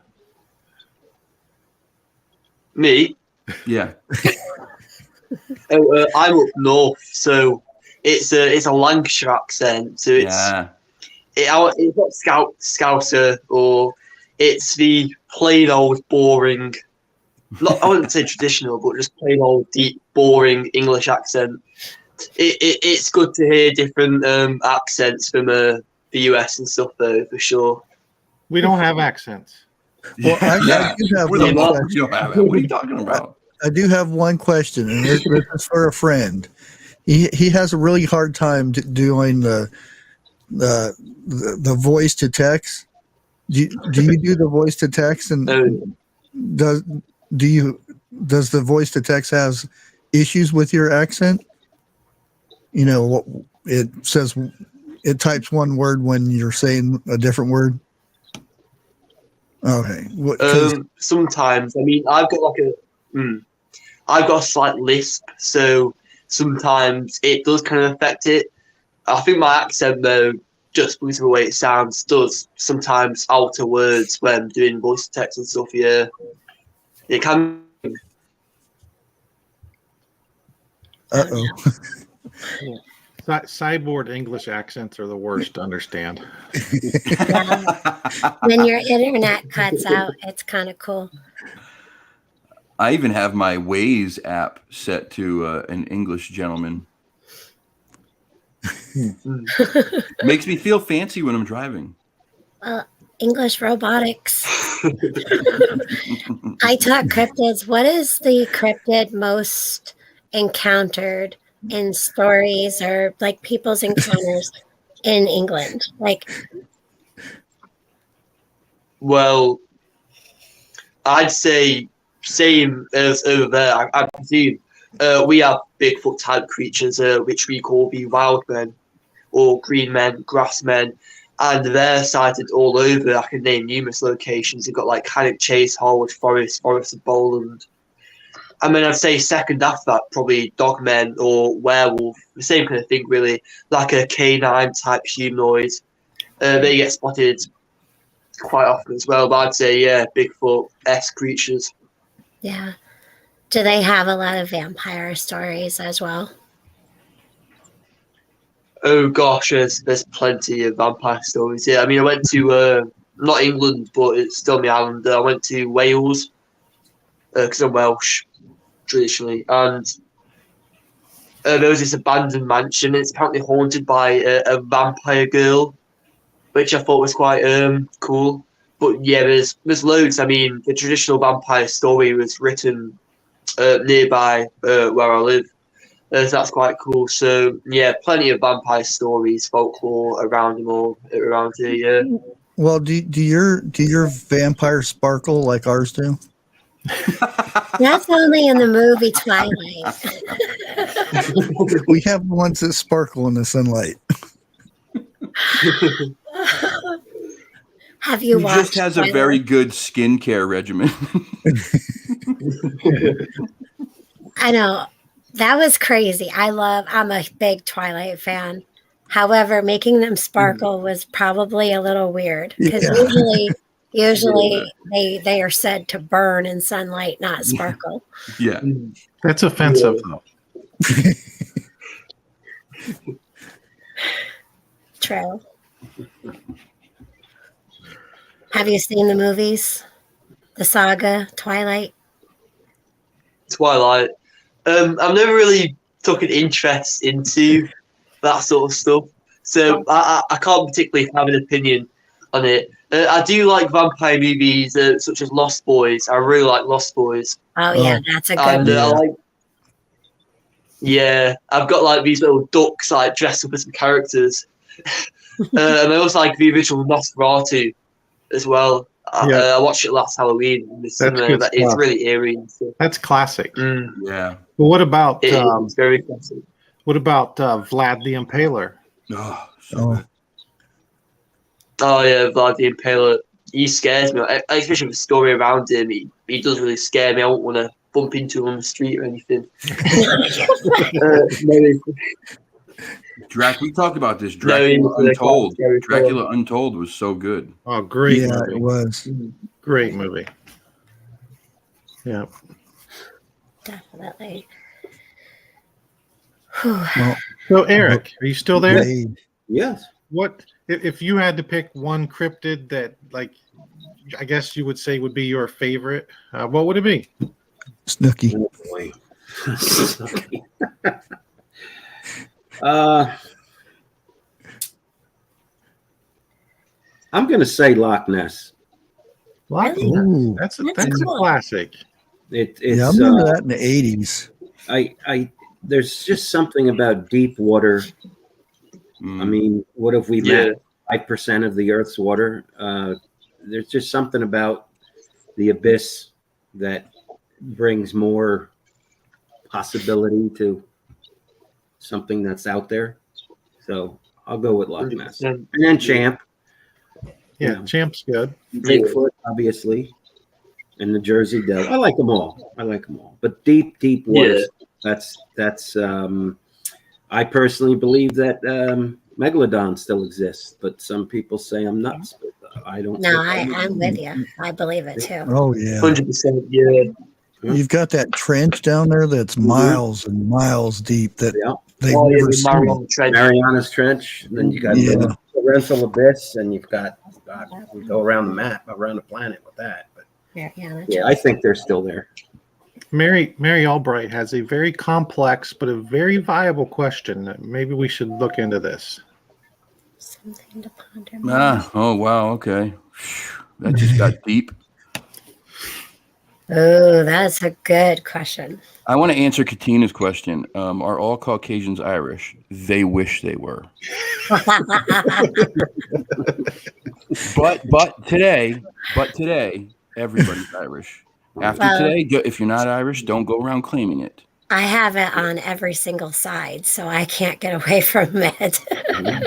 Me? Yeah. I'm up north, so it's a Lancashire accent. So it's it's not Scouser, or it's the plain old boring. I wouldn't say traditional, but just plain old deep boring English accent. It's good to hear different accents from the US and stuff, though, for sure. We don't have accents. Well, I do have We're the one most, question. you don't have it. What are you talking about? I do have one question, and this is for a friend. He has a really hard time doing the voice to text. Do you do the voice to text, and does the voice to text has issues with your accent? You know, it says it types one word when you're saying a different word. Okay. Sometimes, I mean, I've got a slight lisp, so sometimes it does kind of affect it. I think my accent, though, just because of the way it sounds, does sometimes alter words when doing voice to text and stuff. Yeah, it can. Uh-oh. Cyborg English accents are the worst to understand. When your internet cuts out, it's kind of cool. I even have my Waze app set to an English gentleman. Makes me feel fancy when I'm driving. Well, English robotics. I taught cryptids. What is the cryptid most encountered in stories or like people's encounters in England? Like, well, I'd say same as over there. I presume we have Bigfoot type creatures, which we call the wild men or green men, grass men, and they're sighted all over. I can name numerous locations. You've got like Cannock Chase, Harwood Forest, Forest of Bowland. I mean, I'd say second after that, probably dogmen or werewolf, the same kind of thing, really, like a canine type humanoid. They get spotted quite often as well, but I'd say, yeah, Bigfoot-esque creatures. yeah. Do they have a lot of vampire stories as well? Oh gosh, there's plenty of vampire stories. Yeah, I mean, I went to not England, but it's still my island. I went to Wales because I'm Welsh traditionally, and there was this abandoned mansion. It's apparently haunted by a vampire girl, which I thought was quite cool. But yeah, there's loads. I mean, the traditional vampire story was written nearby where I live. So that's quite cool. So yeah, plenty of vampire stories, folklore around here. Yeah. Well, do your vampires sparkle like ours do? That's only in the movie Twilight. We have ones that sparkle in the sunlight. Have you He watched just has Twilight? a very good skincare regimen. I know. That was crazy. I'm a big Twilight fan. However, making them sparkle was probably a little weird because usually they are said to burn in sunlight, not sparkle. Yeah. That's offensive, though. True. Have you seen the movies? The saga, Twilight? Twilight. I've never really took an interest into that sort of stuff, so I can't particularly have an opinion on it. I do like vampire movies such as Lost Boys. I really like Lost Boys. Oh yeah, that's a good And one. I've got like these little ducks like dressed up as some characters, and I also like the original Nosferatu as well. I watched it last Halloween in the cinema. good It's stuff. really eerie and stuff. That's classic. Yeah. Well, what about It's very classic. Vlad the Impaler? Oh, Oh, Oh yeah, Vlad the Impaler. He scares me, especially with the story around him. He does really scare me. I wouldn't want to bump into him on the street or anything. Maybe. We talked about this. No, he Dracula was quite Untold. scary film. Dracula Untold was so good. Oh, great Yeah, movie. it was. Great movie. Yeah. Definitely. Well, So, Eric, are you still there? Yes. What If you had to pick one cryptid that, like, I guess you would say would be your favorite, what would it be? Snooky. Oh, boy. I'm going to say Loch Ness. Ooh. That's a cool. classic. It's Yeah, I remember that in the 80s. There's just something about deep water. I mean, what if we met 5% of the Earth's water? There's just something about the abyss that brings more possibility to something that's out there. So I'll go with Loch Ness. And then Champ. Yeah, Champ's good. Bigfoot, obviously. And the Jersey Devil. I like them all. But deep waters. That's I personally believe that Megalodon still exists, but some people say I'm nuts. But I don't. No, I'm with you. I believe it too. Oh, yeah. 100%. Yeah. You've got that trench down there that's miles and miles deep that they've Oh, yeah, never the seen. Mariana's Trench. And then you got the Rental Abyss, and you've got we go around the map, around the planet with that. But Yeah, I think they're still there. Mary Albright has a very complex but a very viable question that maybe we should look into this. something to ponder. Oh wow, okay. That just got deep. Oh, that's a good question. I want to answer Katina's question. Are all Caucasians Irish? They wish they were. But today, everybody's Irish. After today, if you're not Irish, don't go around claiming it. I have it on every single side, so I can't get away from it.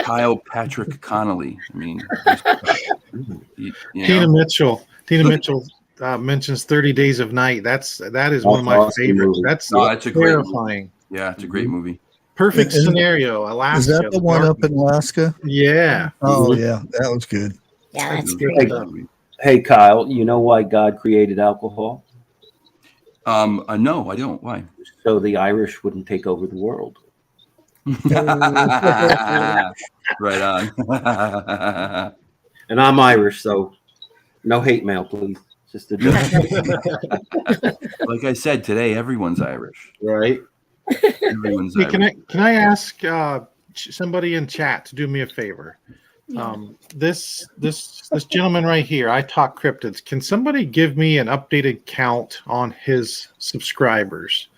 Kyle Patrick Connolly. I mean, Tina Mitchell mentions 30 Days of Night. That is one of my awesome favorites. movie. That's it's a great movie. terrifying. Yeah, it's a great movie. Perfect scenario. Alaska. Is that the one up in Alaska? Yeah. Oh, yeah. That was good. Yeah, that's Great great. movie. Hey, Kyle, you know why God created alcohol? No, I don't. Why? So the Irish wouldn't take over the world. Right on. And I'm Irish, so no hate mail, please. Just a joke. Like I said today, everyone's Irish. Right? Everyone's Hey, Irish. can I ask somebody in chat to do me a favor? This gentleman right here, I Talk Cryptids. Can somebody give me an updated count on his subscribers?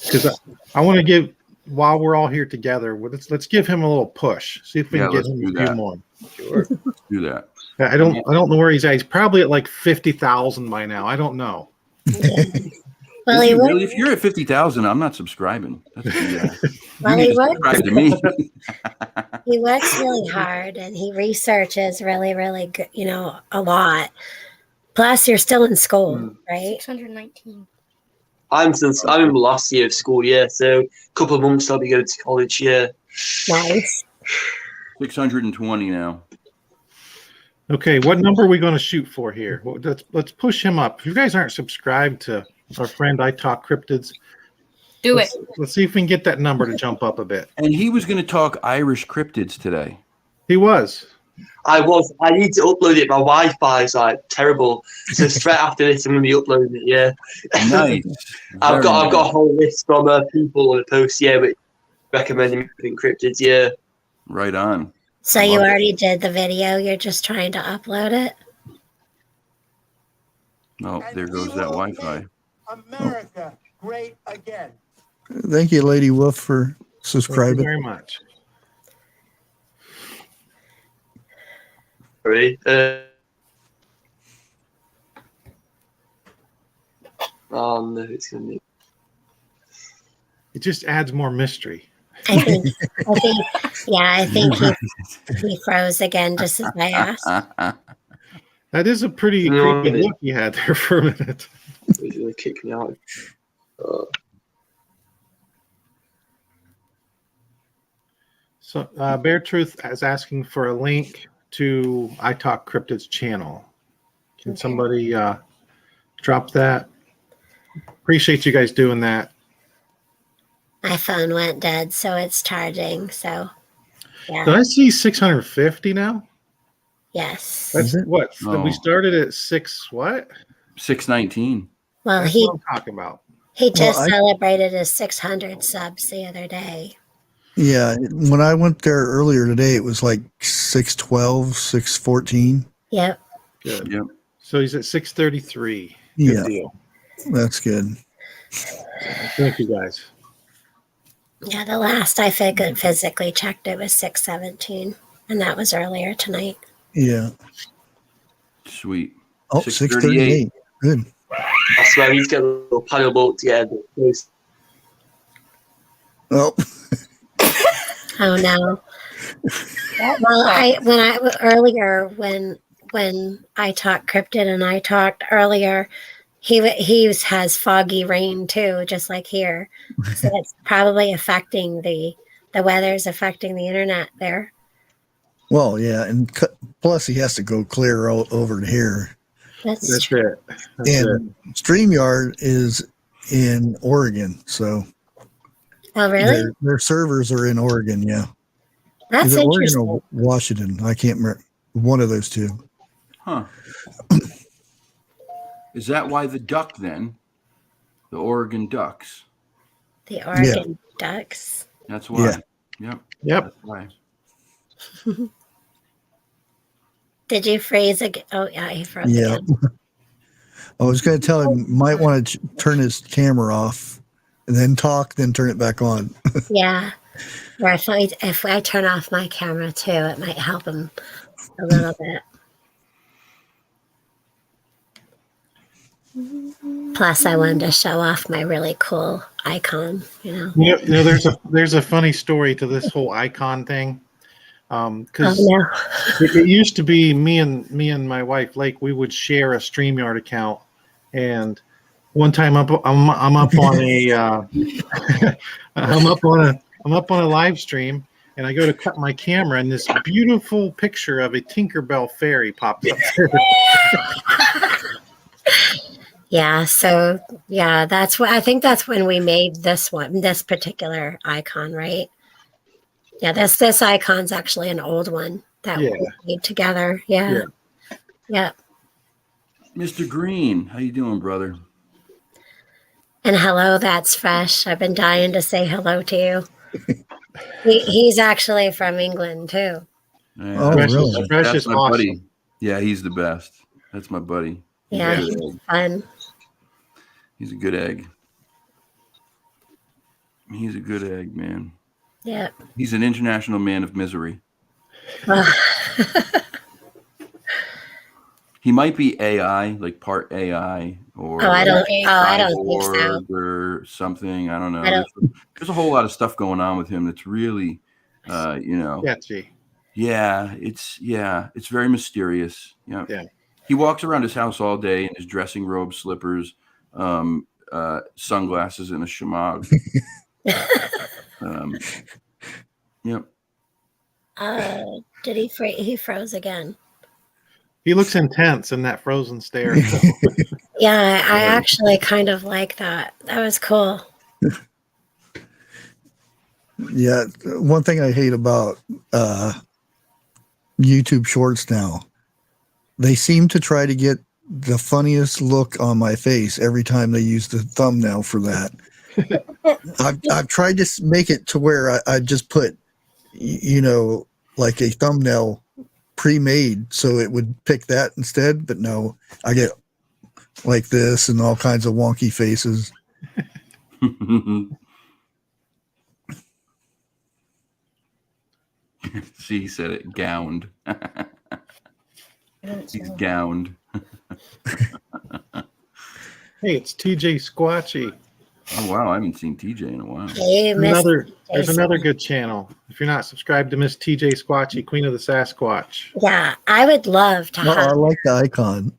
Because I want to give, while we're all here together, let's give him a little push. See if we can get him a few more. Sure. Let's do that. I don't know where he's at. He's probably at like 50,000 by now. I don't know. Well, he Really, works. if you're at 50,000, I'm not subscribing. That's Well, he works. subscribe to me. He works really hard, and he researches really, really good. A lot. Plus, you're still in school, right? 619. I'm in the last year of school, so a couple of months I'll be going to college, Nice. 620 now. Okay, what number are we going to shoot for here? Well, let's push him up. If you guys aren't subscribed to our friend I Talk Cryptids, Do it. let's see if we can get that number to jump up a bit. And he was going to talk Irish cryptids today. He was. I need to upload it. My Wi-Fi is like terrible. So straight after this, I'm going to be uploading it, Nice. I've Very got a whole list from people on a post, which recommending cryptids, Right on. So you already did the video. You're just trying to upload it. Oh, there goes that Wi-Fi. America great again. Thank you, Lady Wolf, for Thank you subscribing. very much. Ready? No, it's going to be. It just adds more mystery. I think he froze again just as I asked. That is a pretty creepy look you had there for a minute. He's gonna kick me out. So Bear Truth is asking for a link to I Talk Cryptids channel. Can somebody drop that? Appreciate you guys doing that. My phone went dead, so it's charging. So, Did yeah. I see 650 now? Yes. That's what? Oh. We started at 6 what? 619. Well, That's he what I'm talking about. he just Well, celebrated his 600 subs the other day. Yeah, when I went there earlier today, it was like 612, 614. Yep. Good. Yep. So he's at 633. Good Yeah, deal. that's good. Thank you guys. Yeah, the last I physically checked, it was 617, and that was earlier tonight. Yeah. Sweet. Oh, 638. Good. I swear, we need to get a little paddle boat together. Oh, Oh no. Well, when I talked cryptid and I talked earlier, he has foggy rain too, just like here. So it's probably affecting the weather's affecting the internet there. well, yeah, and plus he has to go clear over to here. That's That's it. That's And StreamYard is in Oregon, so oh really? their servers are in Oregon. Yeah, That's either Oregon interesting. or Washington. I can't remember, one of those two. Huh. Is that why the duck then? The Oregon Ducks. The Oregon Ducks. That's why. Yep. Yep. That's why. Did you freeze again? Oh yeah, he froze Yeah. again. I was going to tell him might want to turn his camera off and then talk, then turn it back on. Yeah. Or if I turn off my camera too, it might help him a little bit. Plus, I wanted to show off my really cool icon. You know. There's a funny story to this whole icon thing. Because Oh no. it used to be me and my wife Lake, we would share a StreamYard account, and one time I'm up on a I'm up on a live stream, and I go to cut my camera, and this beautiful picture of a Tinkerbell fairy pops up. Yeah. So yeah, I think that's when we made this particular icon, right? Yeah, this icon's actually an old one that we made together. Yeah. Yeah. Mr. Green, how you doing, brother? And hello, that's fresh. I've been dying to say hello to you. He's actually from England too. Yeah, Oh, really? Fresh that's is my awesome. buddy. Yeah, he's the best. That's my buddy. Yeah, He's a he's good egg. fun. He's a good egg. He's a good egg, man. Yeah. He's an international man of misery. He might be AI, like part AI, or I don't think so. cyborg or something. I don't know. I don't- There's a whole lot of stuff going on with him that's really, Sketchy. it's very mysterious. Yeah. Yeah. He walks around his house all day in his dressing robe, slippers, sunglasses, and a shemagh. Yep. Did he froze again? He looks intense in that frozen stare. Yeah, I actually kind of like that. That was cool. Yeah, one thing I hate about YouTube Shorts now, they seem to try to get the funniest look on my face every time they use the thumbnail for that. I've tried to make it to where I just put, like a thumbnail pre-made so it would pick that instead, but no, I get like this and all kinds of wonky faces. See, he said it. Gowned. He's gowned. Hey, it's TJ Squatchy. Oh wow, I haven't seen TJ in a while. Hey, There's Jason. another good channel. If you're not subscribed to Miss TJ Squatchy, Queen of the Sasquatch. Yeah, I would love to Well, I have. like the icon.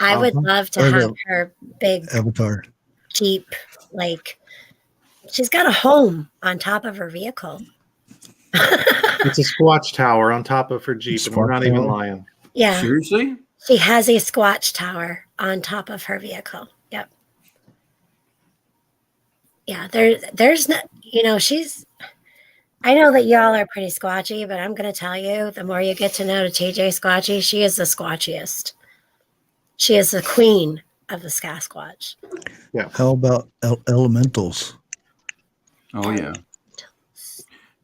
I would love to Or have the her big Avatar. Jeep. Like, she's got a home on top of her vehicle. It's a Squatch Tower on top of her Jeep, and we're not even Tower? lying. Yeah, Seriously? she has a Squatch Tower on top of her vehicle. Yep. Yeah, there's not, she's, I know that y'all are pretty squatchy, but I'm going to tell you, the more you get to know TJ Squatchy, she is the squatchiest. She is the queen of the Sasquatch. Yeah. How about elementals? Oh yeah.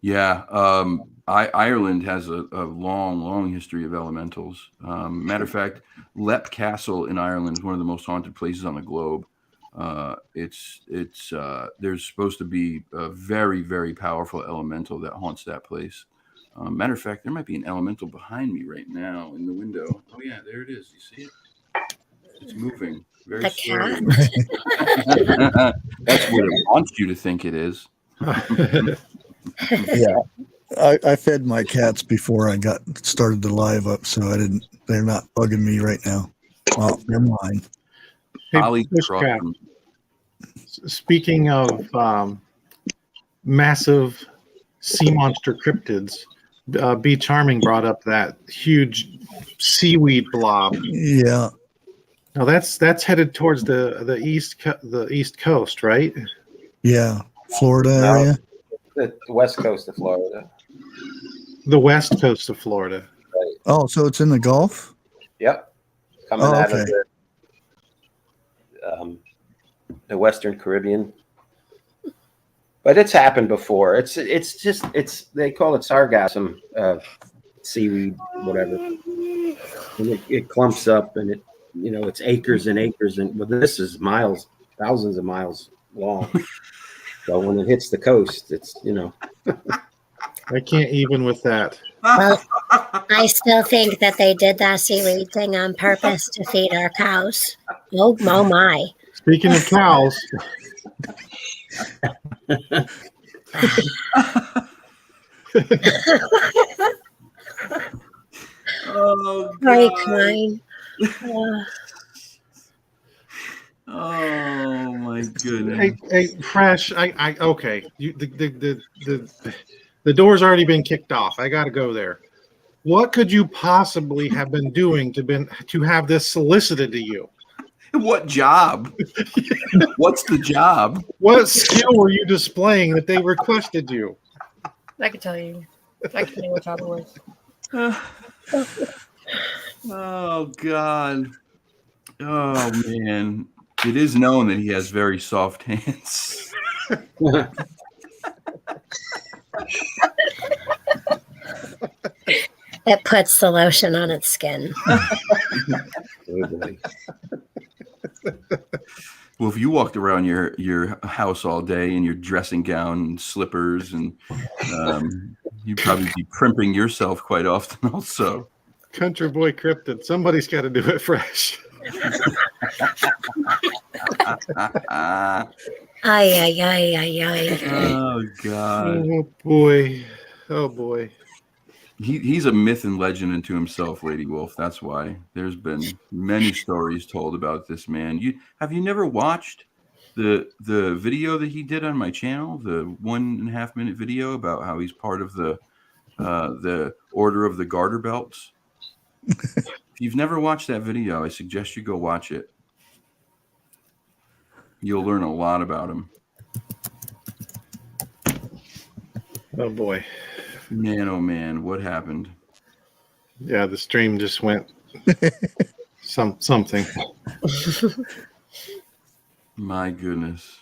Yeah. Ireland has a long history of elementals. Matter of fact, Leap Castle in Ireland is one of the most haunted places on the globe. There's supposed to be a very, very powerful elemental that haunts that place. Matter of fact, there might be an elemental behind me right now in the window. Oh yeah, there it is. You see it? It's moving very The slowly. cat. That's what it wants you to think it is. Yeah. I fed my cats before I got started the live up, so they're not bugging me right now. Well, they're mine. Hey, Ollie Bushcraft, Croft. speaking of massive sea monster cryptids, B Charming brought up that huge seaweed blob. Yeah. Now that's headed towards the east coast, right? Yeah. Florida No. area. The west coast of Florida. The west coast of Florida. Oh, so it's in the Gulf? Yep. Coming Oh, out okay. of the Western Caribbean. But it's happened before. It's they call it sargassum, seaweed, whatever. And it clumps up, and it's acres and acres, and this is miles, thousands of miles long. So when it hits the coast, it's I can't even with that. Well, I still think that they did that seaweed thing on purpose to feed our cows. Oh my. Speaking of cows, Oh, Very God. kind. Oh my goodness. hey, Fresh. I okay. The door's already been kicked off. I got to go there. What could you possibly have been doing to have this solicited to you? What job? What's the job? What skill were you displaying that they requested you? I can tell you. I can tell you what job it was. Oh God. Oh man. It is known that he has very soft hands. It puts the lotion on its skin. oh boy. Well, if you walked around your house all day in your dressing gown and slippers, and you'd probably be primping yourself quite often also. Country boy cryptid. Somebody's got to do it, Fresh. Ay. Oh God. Oh boy. He's a myth and legend unto himself, Lady Wolf. That's why there's been many stories told about this man. Have you never watched the video that he did on my channel, the 1.5 minute video about how he's part of the Order of the Garter Belts? If you've never watched that video, I suggest you go watch it. You'll learn a lot about him. Oh boy. Man, oh man, what happened? Yeah, the stream just went something. My goodness.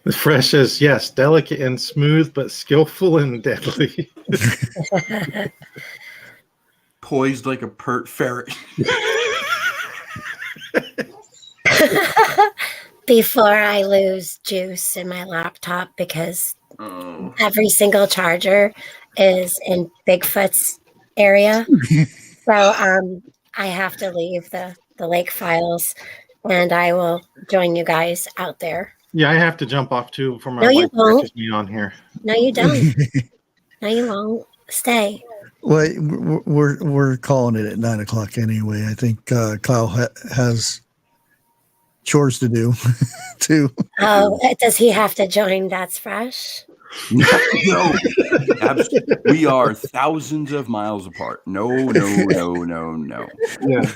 The Fresh is, yes, delicate and smooth, but skillful and deadly. Poised like a pert ferret. Before I lose juice in my laptop, because every single charger is in Bigfoot's area. So I have to leave the lake files, and I will join you guys out there. Yeah, I have to jump off too for my No, you wife won't. catches me on here. No, you don't. No, you won't. Stay. Well, we're calling it at 9:00 anyway. I think Kyle has chores to do, too. Oh, does he have to join That's Fresh? No, we are thousands of miles apart. No. Yeah.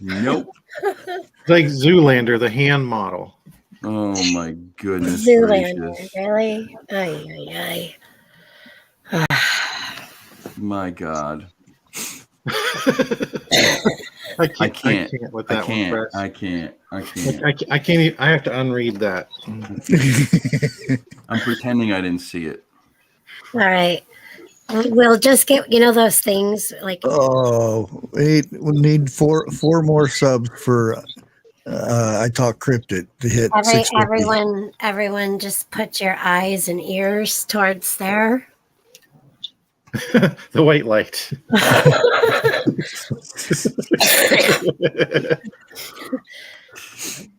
Nope. It's like Zoolander, the hand model. Oh my goodness Zoolander, gracious. really? Ay, ay, ay. My God. I I can't. can't. With I that can't. one, Chris. I can't. I can't even, I have to unread that. I'm pretending I didn't see it. All right. We'll just get, those things like Oh, we need four more subs for I Talk Cryptid to hit 650. everyone just put your eyes and ears towards there. The white light.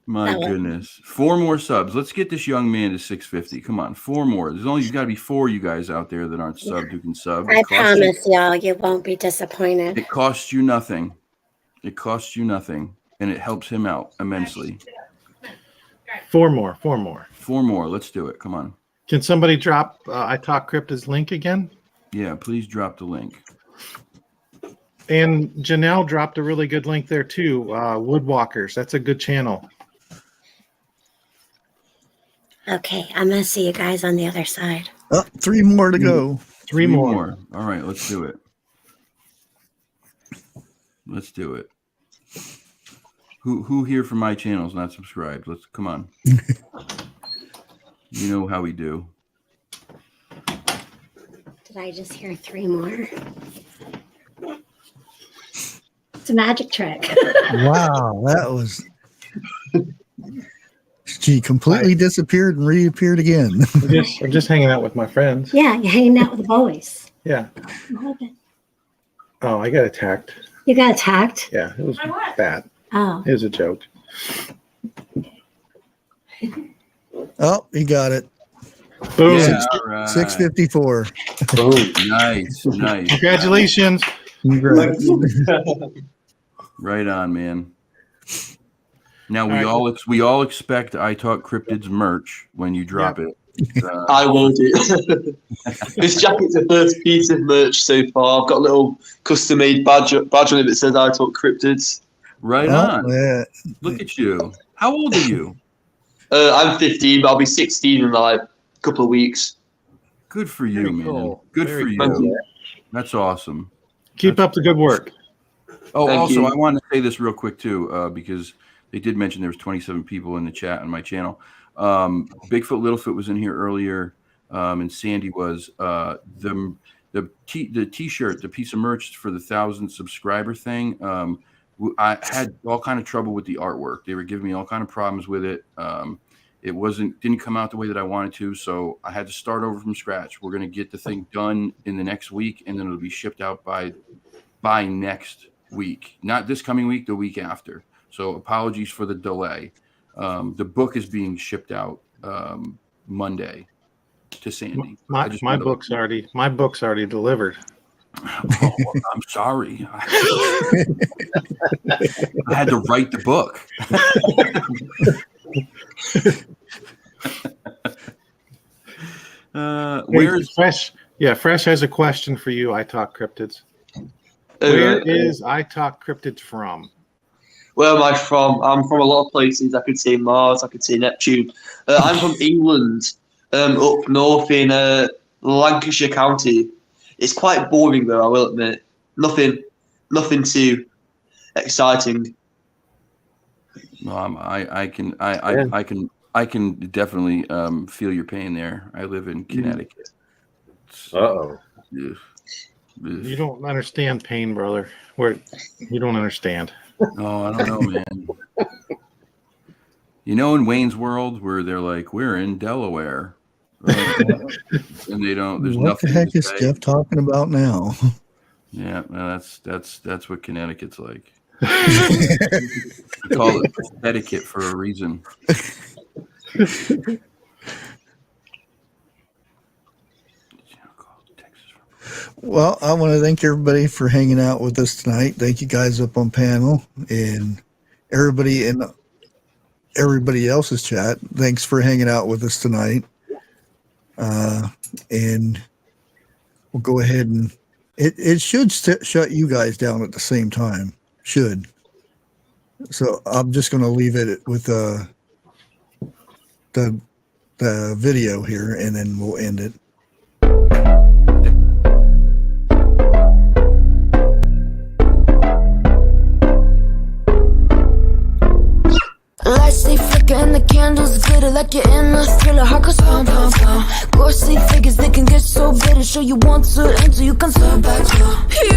My goodness. 4 more subs. Let's get this young man to 650. Come on, 4 more. There's got to be 4 you guys out there that aren't subbed who can sub. I promise y'all, you won't be disappointed. It costs you nothing. It costs you nothing, and it helps him out immensely. 4 more. 4 more. Let's do it. Come on. Can somebody drop I Talk Cryptid's link again? Yeah, please drop the link. And Janelle dropped a really good link there too. Woodwalkers. That's a good channel. Okay, I'm gonna see you guys on the other side. Oh, 3 more to go. 3 more. All right, let's do it. Let's do it. Who here from my channel is not subscribed? Let's come on. You know how we do. Did I just hear 3 more? It's a magic trick. Wow, that was. She completely disappeared and reappeared again. I'm just hanging out with my friends. Yeah, you're hanging out with the boys. Yeah. Oh, I got attacked. You got attacked? Yeah, it was bad. Oh. It was a joke. Oh, he got it. Boom. Yeah, all right. 654. Boom. Nice. Congratulations. Congrats. Right on, man. Now we all expect I Talk Cryptids merch when you drop it. I will do. This jacket's the first piece of merch so far. I've got a little custom-made badge on it that says I Talk Cryptids. Right on. Yeah. Look at you. How old are you? I'm 15, but I'll be 16 in like a couple of weeks. Good for you, Very man. cool. Good Very for you. cool. That's awesome. Keep up the good work. Oh, Thank also, you. I wanted to say this real quick too, because they did mention there was 27 people in the chat on my channel. Bigfoot Littlefoot was in here earlier, and Sandy was the T-shirt, the piece of merch for the 1,000 subscriber thing. I had all kind of trouble with the artwork. They were giving me all kind of problems with it. It didn't come out the way that I wanted to, so I had to start over from scratch. We're gonna get the thing done in the next week, and then it'll be shipped out by next week, not this coming week, the week after. So apologies for the delay. The book is being shipped out Monday to Sandy. My book's already delivered. Oh, I'm sorry. I had to write the book. Where's Fresh? Yeah, Fresh has a question for you. I Talk Cryptids. Where is I Talk Cryptids from? Where am I from? I'm from a lot of places. I could say Mars. I could say Neptune. I'm from England, up north in Lancashire County. It's quite boring, though. I will admit. Nothing too exciting. I can definitely feel your pain there. I live in Connecticut. Uh-oh. You don't understand pain, brother. You don't understand. Oh, I don't know, man. You know, in Wayne's World, where they're like, "We're in Delaware," right? And they don't. There's What nothing. the heck to is say. Jeff talking about now? Yeah, well, that's what Connecticut's like. We call it etiquette for a reason. Well, I want to thank everybody for hanging out with us tonight. Thank you guys up on panel and everybody everybody else's chat. Thanks for hanging out with us tonight. And we'll go ahead and it should shut you guys down at the same time. Should. So I'm just going to leave it with the video here, and then we'll end it. Lights they flicker and the candles glitter like you're in a thriller. Heart goes pound, pound, pound. Ghostly figures, they can get so bitter. Show you want to enter, you can turn back. You